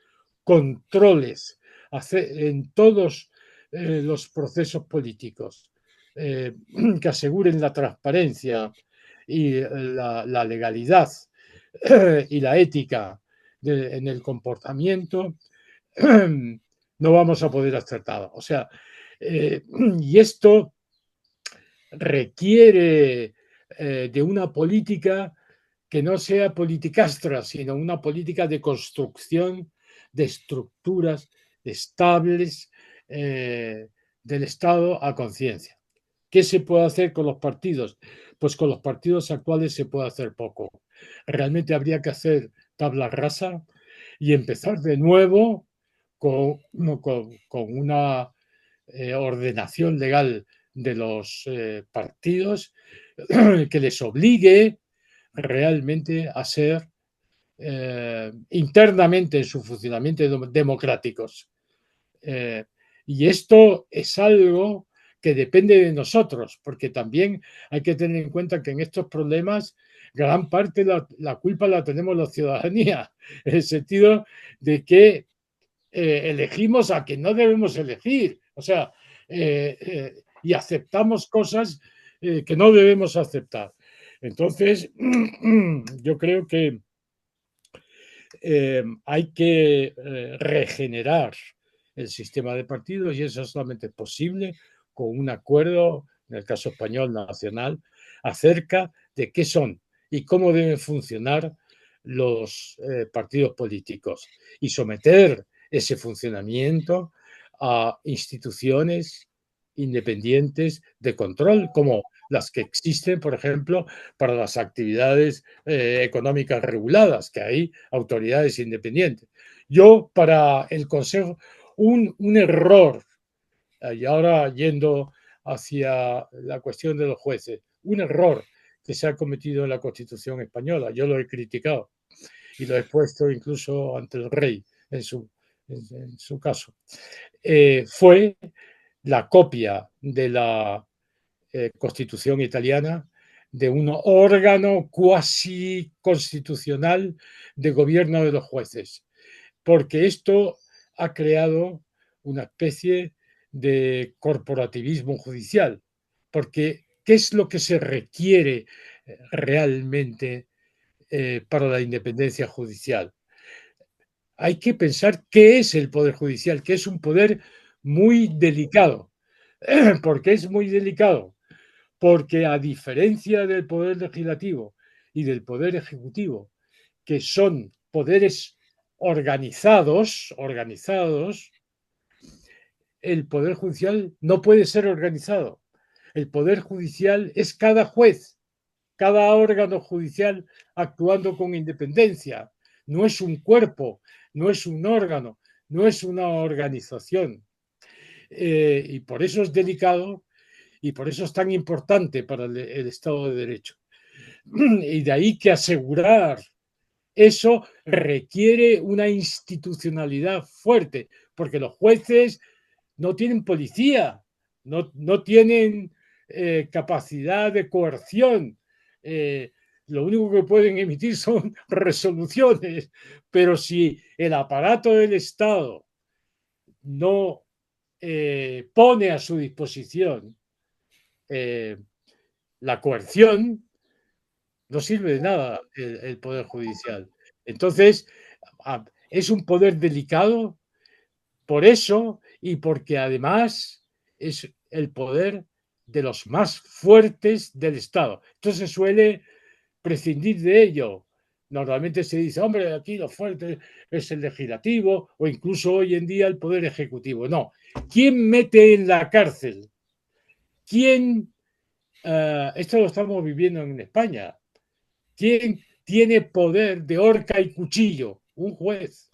Speaker 1: controles en todos los procesos políticos que aseguren la transparencia y la legalidad y la ética en el comportamiento, no vamos a poder hacer nada. O sea, y esto requiere de una política que no sea politicastra, sino una política de construcción de estructuras estables del Estado a conciencia. ¿Qué se puede hacer con los partidos? Pues con los partidos actuales se puede hacer poco. Realmente habría que hacer tabla rasa y empezar de nuevo con una ordenación legal de los partidos que les obligue realmente a ser internamente en su funcionamiento democráticos. Y esto es algo que depende de nosotros, porque también hay que tener en cuenta que en estos problemas gran parte la culpa la tenemos la ciudadanía, en el sentido de que elegimos a quien no debemos elegir, o sea, y aceptamos cosas que no debemos aceptar. Entonces, yo creo que hay que regenerar el sistema de partidos y eso es solamente posible con un acuerdo, en el caso español nacional, acerca de qué son y cómo deben funcionar los partidos políticos y someter ese funcionamiento a instituciones independientes de control, como las que existen, por ejemplo, para las actividades económicas reguladas, que hay autoridades independientes. Yo, para el Consejo, un error, y ahora yendo hacia la cuestión de los jueces, un error que se ha cometido en la Constitución española, yo lo he criticado y lo he puesto incluso ante el rey en su caso, fue la copia de la Constitución italiana de un órgano cuasi constitucional de gobierno de los jueces, porque esto ha creado una especie de corporativismo judicial, porque ¿qué es lo que se requiere realmente para la independencia judicial? Hay que pensar qué es el Poder Judicial, que es un poder muy delicado. ¿Por qué es muy delicado? Porque a diferencia del Poder Legislativo y del Poder Ejecutivo, que son poderes organizados, el Poder Judicial no puede ser organizado. El Poder Judicial es cada juez, cada órgano judicial actuando con independencia. No es un cuerpo, no es un órgano, no es una organización. Y por eso es delicado y por eso es tan importante para el Estado de Derecho. Y de ahí que asegurar eso requiere una institucionalidad fuerte, porque los jueces no tienen policía, no tienen capacidad de coerción. Lo único que pueden emitir son resoluciones, pero si el aparato del Estado no pone a su disposición la coerción, no sirve de nada el Poder Judicial. Entonces, es un poder delicado por eso y porque además es el poder de los más fuertes del Estado. Entonces se suele prescindir de ello. Normalmente se dice, hombre, aquí lo fuerte es el legislativo o incluso hoy en día el poder ejecutivo. No. ¿Quién mete en la cárcel? ¿Quién? Esto lo estamos viviendo en España. ¿Quién tiene poder de horca y cuchillo? Un juez.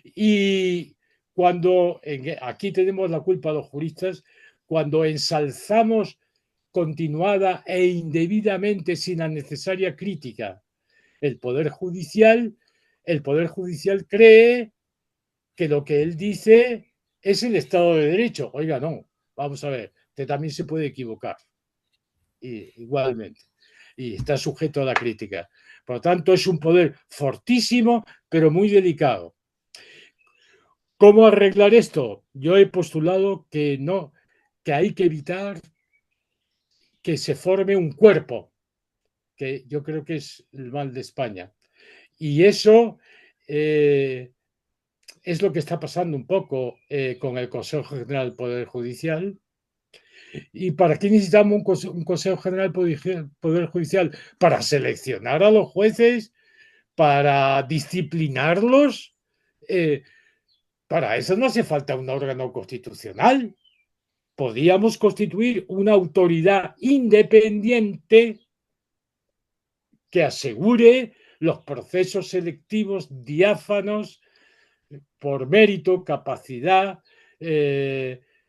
Speaker 1: Y cuando aquí tenemos la culpa los juristas, cuando ensalzamos continuada e indebidamente sin la necesaria crítica el Poder Judicial cree que lo que él dice es el Estado de Derecho. Oiga, no, vamos a ver, usted también se puede equivocar. Igualmente. Y está sujeto a la crítica. Por lo tanto, es un poder fortísimo, pero muy delicado. ¿Cómo arreglar esto? Yo he postulado que hay que evitar que se forme un cuerpo, que yo creo que es el mal de España. Y eso es lo que está pasando un poco con el Consejo General del Poder Judicial. ¿Y para qué necesitamos un Consejo General del Poder Judicial? Para seleccionar a los jueces, para disciplinarlos. Para eso no hace falta un órgano constitucional. Podríamos constituir una autoridad independiente que asegure los procesos selectivos diáfanos por mérito, capacidad,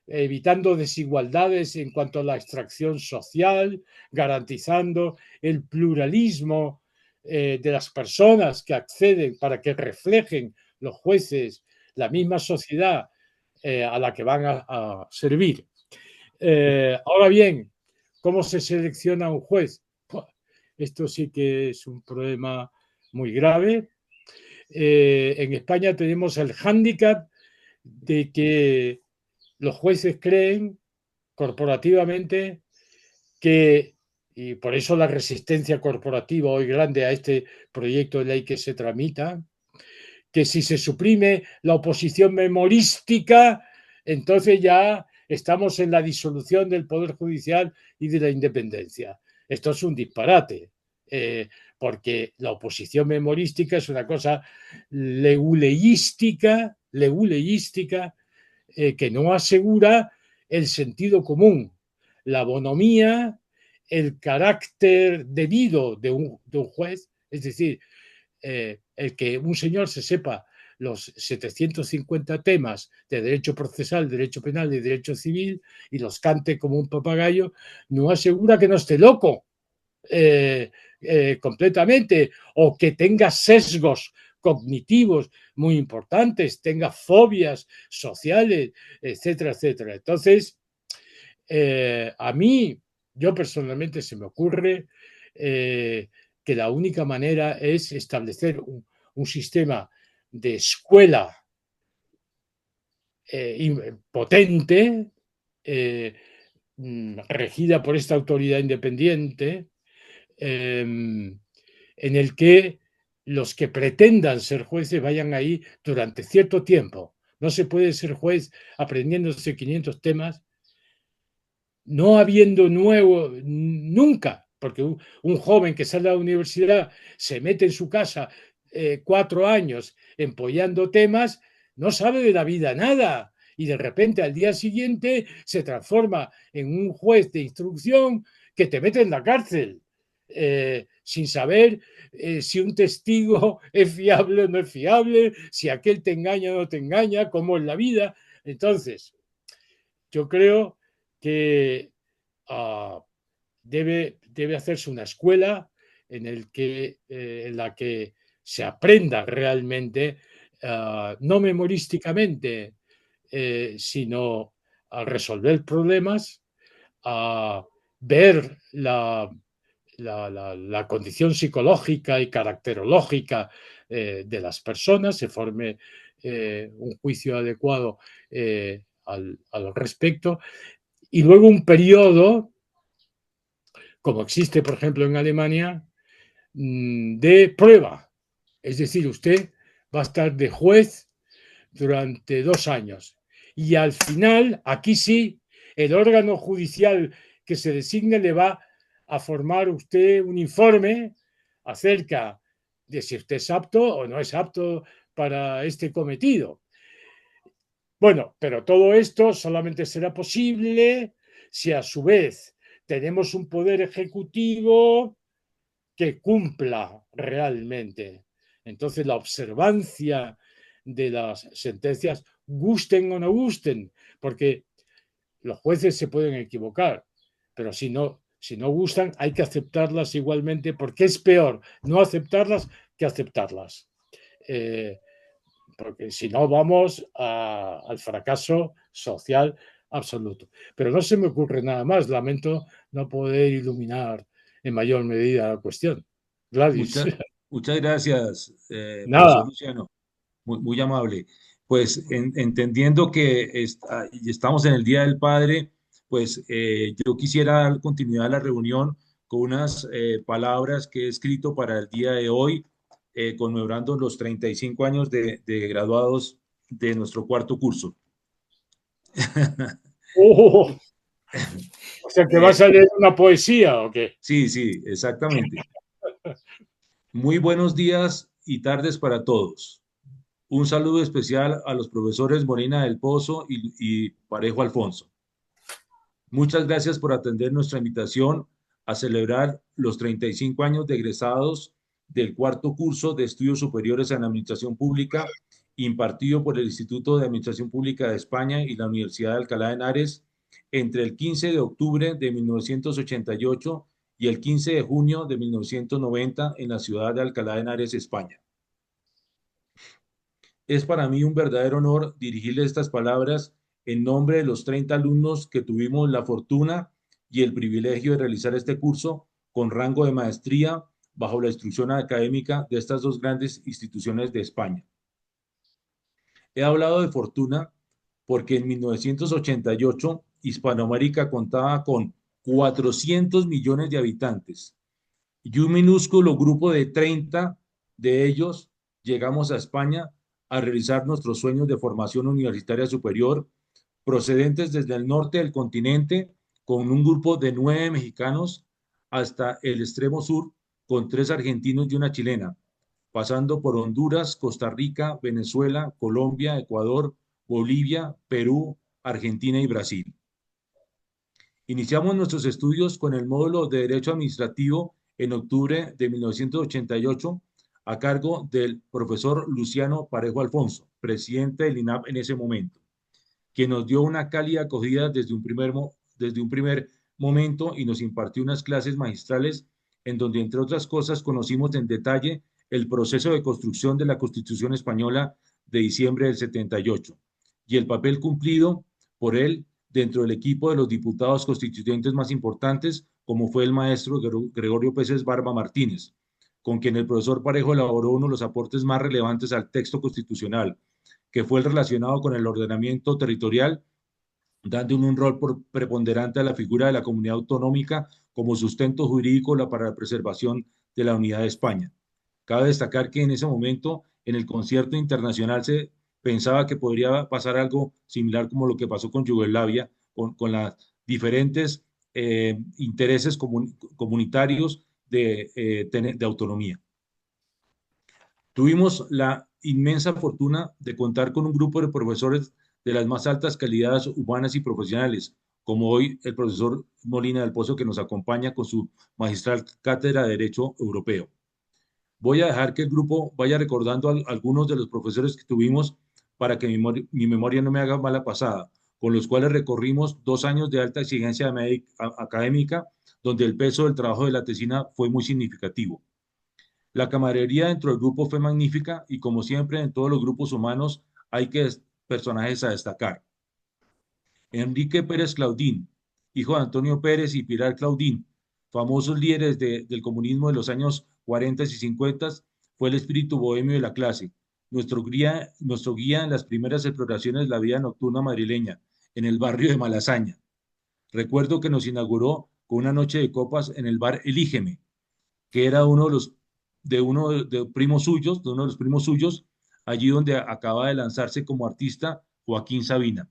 Speaker 1: evitando desigualdades en cuanto a la extracción social, garantizando el pluralismo de las personas que acceden para que reflejen los jueces la misma sociedad a la que van a servir. Ahora bien, ¿cómo se selecciona un juez? Esto sí que es un problema muy grave. En España tenemos el hándicap de que los jueces creen corporativamente que, y por eso la resistencia corporativa hoy grande a este proyecto de ley que se tramita, que si se suprime la oposición memorística, entonces ya estamos en la disolución del Poder Judicial y de la independencia. Esto es un disparate, porque la oposición memorística es una cosa leguleística, que no asegura el sentido común, la bonomía, el carácter debido de un juez, es decir, el que un señor se sepa los 750 temas de derecho procesal, derecho penal y derecho civil y los cante como un papagayo, no asegura que no esté loco completamente o que tenga sesgos cognitivos muy importantes, tenga fobias sociales, etcétera, etcétera. Entonces, a mí, yo personalmente se me ocurre que la única manera es establecer un sistema de escuela potente, regida por esta autoridad independiente, en el que los que pretendan ser jueces vayan ahí durante cierto tiempo. No se puede ser juez aprendiéndose 500 temas, no habiendo nuevo nunca, porque un joven que sale a la universidad se mete en su casa 4 años empollando temas, no sabe de la vida nada y de repente al día siguiente se transforma en un juez de instrucción que te mete en la cárcel sin saber si un testigo es fiable o no es fiable, si aquel te engaña o no te engaña, cómo es la vida. Entonces, yo creo que debe hacerse una escuela en la que se aprenda realmente, no memorísticamente, sino a resolver problemas, a ver la condición psicológica y caracterológica de las personas, se forme un juicio adecuado al respecto, y luego un periodo, como existe, por ejemplo, en Alemania, de prueba. Es decir, usted va a estar de juez durante 2 años. Y al final, aquí sí, el órgano judicial que se designe le va a formar usted un informe acerca de si usted es apto o no es apto para este cometido. Bueno, pero todo esto solamente será posible si a su vez tenemos un poder ejecutivo que cumpla realmente. Entonces, la observancia de las sentencias, gusten o no gusten, porque los jueces se pueden equivocar, pero si no gustan, hay que aceptarlas igualmente, porque es peor no aceptarlas que aceptarlas. Porque si no vamos al fracaso social absoluto. Pero no se me ocurre nada más. Lamento no poder iluminar en mayor medida la cuestión. Gladys.
Speaker 2: Muchas gracias,
Speaker 1: Nada.
Speaker 2: profesor Luciano. Muy amable. Pues entendiendo que estamos en el Día del Padre, pues yo quisiera dar continuidad a la reunión con unas palabras que he escrito para el día de hoy, conmemorando los 35 años de graduados de nuestro cuarto curso.
Speaker 1: O sea, ¿que vas a leer una poesía o qué?
Speaker 2: Sí, sí, exactamente. Muy buenos días y tardes para todos. Un saludo especial a los profesores Molina del Pozo y Parejo Alfonso. Muchas gracias por atender nuestra invitación a celebrar los 35 años de egresados del cuarto curso de estudios superiores en Administración Pública, impartido por el Instituto de Administración Pública de España y la Universidad de Alcalá de Henares entre el 15 de octubre de 1988 y el 15 de junio de 1990 en la ciudad de Alcalá de Henares, España. Es para mí un verdadero honor dirigirle estas palabras en nombre de los 30 alumnos que tuvimos la fortuna y el privilegio de realizar este curso con rango de maestría bajo la instrucción académica de estas dos grandes instituciones de España. He hablado de fortuna porque en 1988 Hispanoamérica contaba con 400 millones de habitantes y un minúsculo grupo de 30 de ellos llegamos a España a realizar nuestros sueños de formación universitaria superior, procedentes desde el norte del continente, con un grupo de 9 mexicanos, hasta el extremo sur, con 3 argentinos y una chilena, pasando por Honduras, Costa Rica, Venezuela, Colombia, Ecuador, Bolivia, Perú, Argentina y Brasil. Iniciamos nuestros estudios con el módulo de Derecho Administrativo en octubre de 1988, a cargo del profesor Luciano Parejo Alfonso, presidente del INAP en ese momento, quien nos dio una cálida acogida desde un primer momento y nos impartió unas clases magistrales en donde, entre otras cosas, conocimos en detalle el proceso de construcción de la Constitución Española de diciembre del 78 y el papel cumplido por él dentro del equipo de los diputados constituyentes más importantes, como fue el maestro Gregorio Pérez Barba Martínez, con quien el profesor Parejo elaboró uno de los aportes más relevantes al texto constitucional, que fue el relacionado con el ordenamiento territorial, dando un rol preponderante a la figura de la comunidad autonómica como sustento jurídico para la preservación de la unidad de España. Cabe destacar que en ese momento, en el concierto internacional, se pensaba que podría pasar algo similar como lo que pasó con Yugoslavia, con los diferentes intereses comunitarios de autonomía. Tuvimos la inmensa fortuna de contar con un grupo de profesores de las más altas calidades humanas y profesionales, como hoy el profesor Molina del Pozo, que nos acompaña con su magistral cátedra de Derecho Europeo. Voy a dejar que el grupo vaya recordando algunos de los profesores que tuvimos para que mi memoria no me haga mala pasada, con los cuales recorrimos 2 años de alta exigencia académica, donde el peso del trabajo de la tesina fue muy significativo. La camaradería dentro del grupo fue magnífica y, como siempre, en todos los grupos humanos hay personajes a destacar. Enrique Pérez Claudín, hijo de Antonio Pérez y Pilar Claudín, famosos líderes del comunismo de los años 40 y 50, fue el espíritu bohemio de la clase, nuestro guía en las primeras exploraciones de la vida nocturna madrileña, en el barrio de Malasaña. Recuerdo que nos inauguró con una noche de copas en el bar Elígeme, que era uno de los primos suyos, allí donde acaba de lanzarse como artista Joaquín Sabina.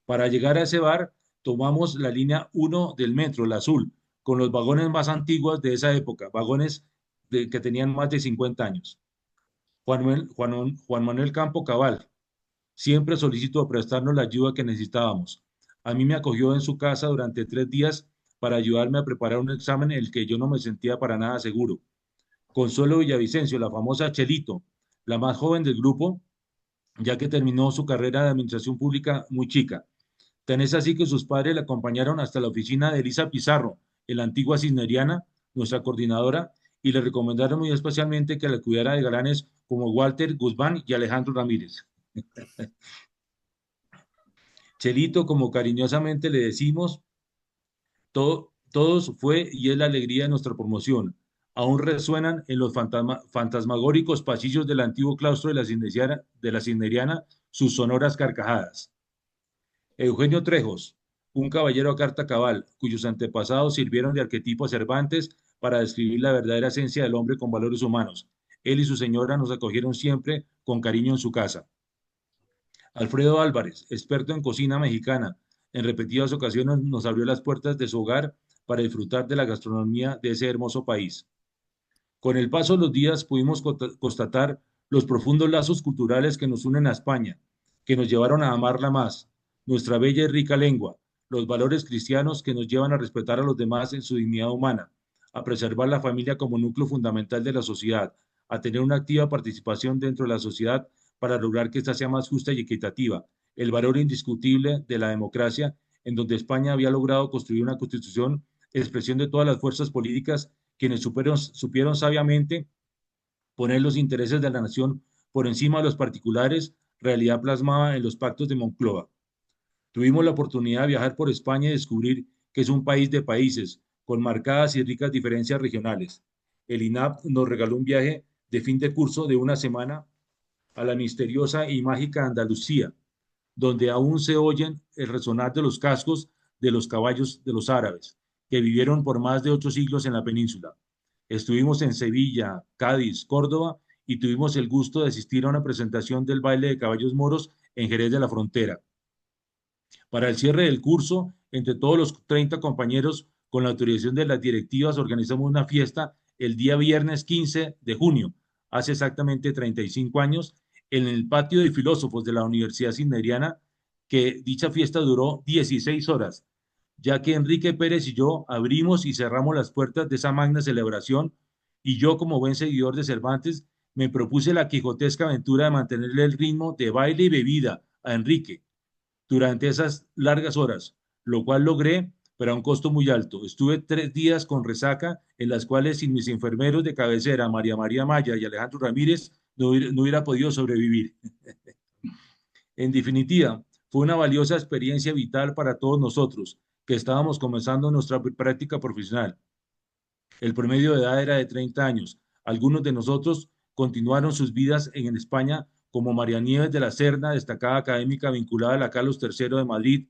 Speaker 2: Para llegar a ese bar, tomamos la línea 1 del metro, la azul, con los vagones más antiguos de esa época, vagones que tenían más de 50 años. Juan Manuel Campo Cabal, siempre solícito de prestarnos la ayuda que necesitábamos. A mí me acogió en su casa durante 3 días para ayudarme a preparar un examen en el que yo no me sentía para nada seguro. Consuelo Villavicencio, la famosa Chelito, la más joven del grupo, ya que terminó su carrera de administración pública muy chica. Tan es así que sus padres la acompañaron hasta la oficina de Elisa Pizarro, en la antigua Cisneriana, nuestra coordinadora, y le recomendaron muy especialmente que la cuidara de galanes como Walter Guzmán y Alejandro Ramírez. Chelito, como cariñosamente le decimos, todos fue y es la alegría de nuestra promoción. Aún resuenan en los fantasmagóricos pasillos del antiguo claustro de la Cisneriana sus sonoras carcajadas. Eugenio Trejos, un caballero a carta cabal, cuyos antepasados sirvieron de arquetipo a Cervantes para describir la verdadera esencia del hombre con valores humanos. Él y su señora nos acogieron siempre con cariño en su casa. Alfredo Álvarez, experto en cocina mexicana, en repetidas ocasiones nos abrió las puertas de su hogar para disfrutar de la gastronomía de ese hermoso país. Con el paso de los días pudimos constatar los profundos lazos culturales que nos unen a España, que nos llevaron a amarla más, nuestra bella y rica lengua, los valores cristianos que nos llevan a respetar a los demás en su dignidad humana, a preservar la familia como núcleo fundamental de la sociedad, a tener una activa participación dentro de la sociedad para lograr que ésta sea más justa y equitativa, el valor indiscutible de la democracia, en donde España había logrado construir una constitución, expresión de todas las fuerzas políticas, quienes supieron sabiamente poner los intereses de la nación por encima de los particulares, realidad plasmada en los pactos de Moncloa. Tuvimos la oportunidad de viajar por España y descubrir que es un país de países, con marcadas y ricas diferencias regionales. El INAP nos regaló un viaje de fin de curso de una semana a la misteriosa y mágica Andalucía, donde aún se oyen el resonar de los cascos de los caballos de los árabes, que vivieron por más de 8 siglos en la península. Estuvimos en Sevilla, Cádiz, Córdoba y tuvimos el gusto de asistir a una presentación del baile de caballos moros en Jerez de la Frontera. Para el cierre del curso, entre todos los 30 compañeros, con la autorización de las directivas, organizamos una fiesta el día viernes 15 de junio, hace exactamente 35 años, en el patio de filósofos de la Universidad Signeriana, que dicha fiesta duró 16 horas, ya que Enrique Pérez y yo abrimos y cerramos las puertas de esa magna celebración, y yo, como buen seguidor de Cervantes, me propuse la quijotesca aventura de mantenerle el ritmo de baile y bebida a Enrique durante esas largas horas, lo cual logré, pero a un costo muy alto. Estuve 3 días con resaca, en las cuales sin mis enfermeros de cabecera, María Maya y Alejandro Ramírez, no hubiera podido sobrevivir. En definitiva, fue una valiosa experiencia vital para todos nosotros, que estábamos comenzando nuestra práctica profesional. El promedio de edad era de 30 años. Algunos de nosotros continuaron sus vidas en España, como María Nieves de la Serna, destacada académica vinculada a la Carlos III de Madrid,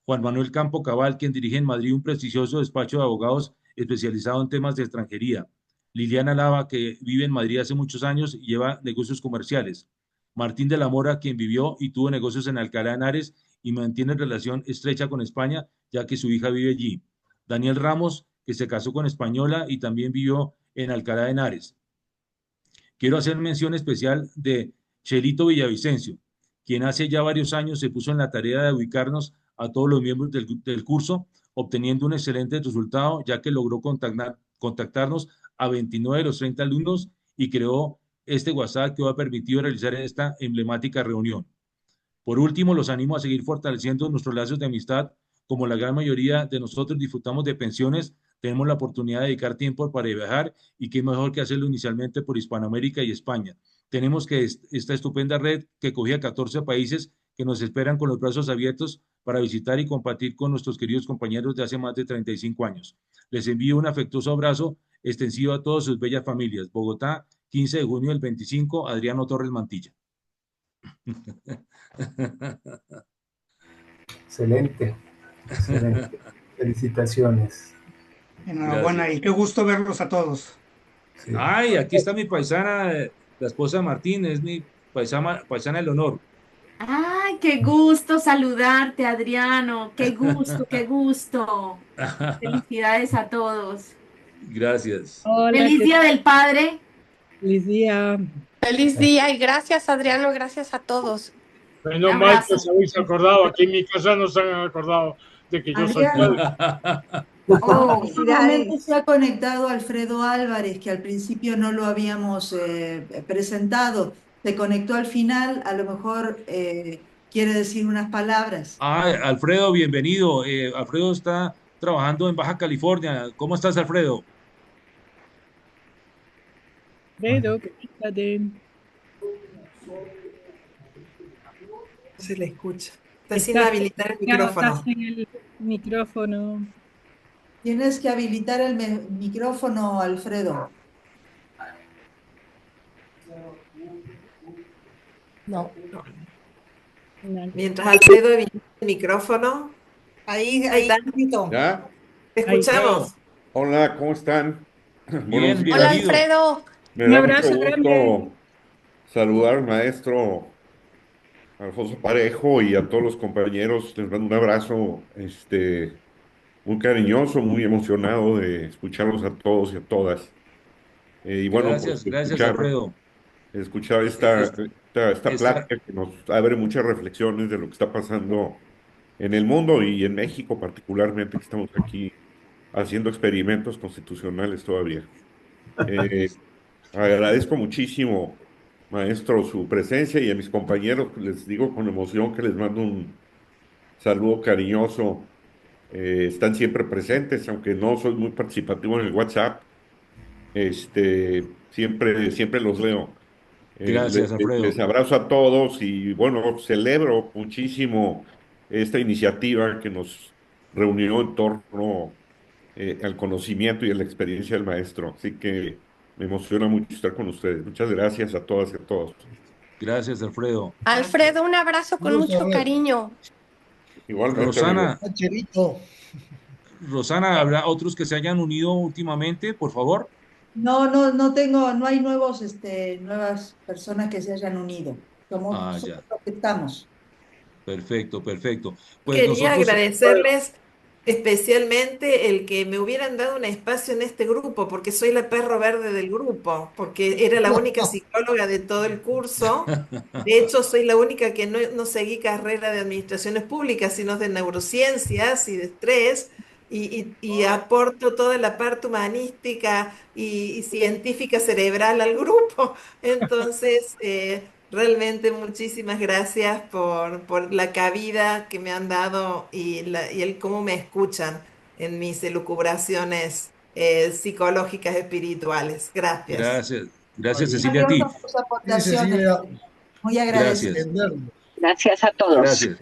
Speaker 2: Juan Manuel Campo Cabal, quien dirige en Madrid un prestigioso despacho de abogados especializado en temas de extranjería, Liliana Lava, que vive en Madrid hace muchos años y lleva negocios comerciales, Martín de la Mora, quien vivió y tuvo negocios en Alcalá de Henares y mantiene relación estrecha con España, ya que su hija vive allí, Daniel Ramos, que se casó con española y también vivió en Alcalá de Henares. Quiero hacer mención especial de Chelito Villavicencio, quien hace ya varios años se puso en la tarea de ubicarnos a todos los miembros del curso, obteniendo un excelente resultado, ya que logró contactarnos a 29 de los 30 alumnos y creó este WhatsApp que ha permitido realizar esta emblemática reunión. Por último, los animo a seguir fortaleciendo nuestros lazos de amistad. Como la gran mayoría de nosotros disfrutamos de pensiones, tenemos la oportunidad de dedicar tiempo para viajar, y qué mejor que hacerlo inicialmente por Hispanoamérica y España. Tenemos que esta estupenda red que cogía 14 países que nos esperan con los brazos abiertos para visitar y compartir con nuestros queridos compañeros de hace más de 35 años. Les envío un afectuoso abrazo extensivo a todas sus bellas familias. Bogotá, 15 de junio del 25, Adriano Torres Mantilla.
Speaker 19: Excelente, excelente. Felicitaciones.
Speaker 13: Enhorabuena y qué gusto verlos a todos.
Speaker 19: Sí.
Speaker 2: Ay, aquí está mi paisana, la esposa de Martín, es mi paisana del honor.
Speaker 20: Ay, qué gusto saludarte, Adriano. Qué gusto, qué gusto. Felicidades a todos.
Speaker 2: Gracias.
Speaker 7: Hola,
Speaker 20: Feliz
Speaker 7: ¿qué
Speaker 20: Día
Speaker 7: tal?
Speaker 20: del Padre.
Speaker 7: Feliz día.
Speaker 18: Feliz día y gracias, Adriano, gracias a todos.
Speaker 1: Menos mal que os habéis acordado. Aquí en mi casa no se han acordado de que yo soy
Speaker 11: Adriano.
Speaker 1: padre.
Speaker 11: En este momento se ha conectado Alfredo Álvarez, que al principio no lo habíamos presentado. Se conectó al final, a lo mejor quiere decir unas palabras.
Speaker 2: Alfredo, bienvenido. Alfredo está trabajando en Baja California. ¿Cómo estás, Alfredo?
Speaker 7: Alfredo, conéctate.
Speaker 18: Se le escucha. Está sin habilitar el micrófono.
Speaker 7: Estás en el micrófono.
Speaker 11: Tienes que habilitar el micrófono, Alfredo.
Speaker 18: No. Mientras Alfredo habilita el micrófono,
Speaker 6: Ahí, Tito.
Speaker 10: ¿Ya?
Speaker 6: Te escuchamos.
Speaker 10: Hola, ¿cómo están?
Speaker 2: Bien,
Speaker 10: días.
Speaker 17: Hola, Alfredo.
Speaker 10: Me
Speaker 7: Un
Speaker 10: da
Speaker 7: abrazo
Speaker 10: mucho
Speaker 7: grande.
Speaker 10: gusto saludar al maestro Alfonso Parejo y a todos los compañeros. Les mando un abrazo muy cariñoso, muy emocionado de escucharlos a todos y a todas. Y bueno, pues
Speaker 2: Gracias, Alfredo.
Speaker 10: escuchar esta plática que nos abre muchas reflexiones de lo que está pasando en el mundo y en México particularmente, que estamos aquí haciendo experimentos constitucionales todavía. Agradezco muchísimo, maestro, su presencia y a mis compañeros les digo con emoción que les mando un saludo cariñoso. Están siempre presentes, aunque no soy muy participativo en el WhatsApp. Siempre los leo.
Speaker 2: Gracias, Alfredo.
Speaker 10: Les abrazo a todos y bueno, celebro muchísimo esta iniciativa que nos reunió en torno al conocimiento y a la experiencia del maestro. Así que me emociona mucho estar con ustedes. Muchas gracias a todas y a todos.
Speaker 2: Gracias, Alfredo.
Speaker 17: Alfredo, un abrazo con mucho cariño.
Speaker 10: Igualmente,
Speaker 2: Rosana, ¿habrá otros que se hayan unido últimamente, por favor?
Speaker 11: No hay nuevas personas que se hayan unido. Somos
Speaker 2: Ya.
Speaker 11: los que estamos.
Speaker 2: Perfecto. Pues
Speaker 6: Quería
Speaker 2: nosotros...
Speaker 6: agradecerles especialmente el que me hubieran dado un espacio en este grupo, porque soy la perro verde del grupo, porque era la única psicóloga de todo el curso. De hecho, soy la única que no seguí carrera de administraciones públicas, sino de neurociencias y de estrés, y aporto toda la parte humanística y científica cerebral al grupo. Entonces, realmente muchísimas gracias por la cabida que me han dado y el cómo me escuchan en mis elucubraciones psicológicas espirituales. Gracias.
Speaker 2: Gracias, Cecilia, a ti.
Speaker 11: Muy agradecido.
Speaker 17: Gracias a todos.
Speaker 2: Gracias.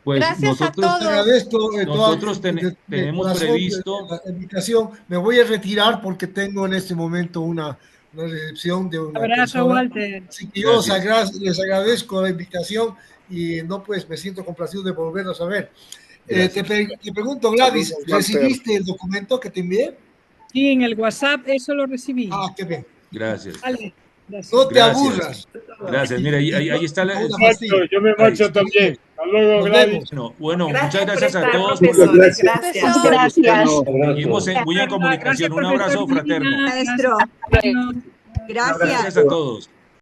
Speaker 2: Pues
Speaker 17: gracias
Speaker 2: nosotros,
Speaker 17: a todos.
Speaker 16: Nosotros
Speaker 2: tenemos previsto
Speaker 16: la invitación. Me voy a retirar porque tengo en este momento una recepción de una
Speaker 7: Abrazo,
Speaker 16: persona.
Speaker 7: Walter.
Speaker 16: Así que yo les agradezco la invitación y pues me siento complacido de volverlos a ver. Te pregunto, Gladys, ¿recibiste el documento que te envié?
Speaker 7: Sí, en el WhatsApp eso lo recibí.
Speaker 16: Qué bien.
Speaker 2: Gracias.
Speaker 7: Vale, gracias.
Speaker 16: No te aburras.
Speaker 2: Gracias. Mira, ahí está la...
Speaker 1: Yo me marcho también. Hasta luego, Gladys.
Speaker 2: Bueno, muchas gracias a todos.
Speaker 17: Gracias.
Speaker 2: Seguimos muy en comunicación. Un abrazo fraterno.
Speaker 4: Maestro. Gracias.
Speaker 2: Gracias a todos.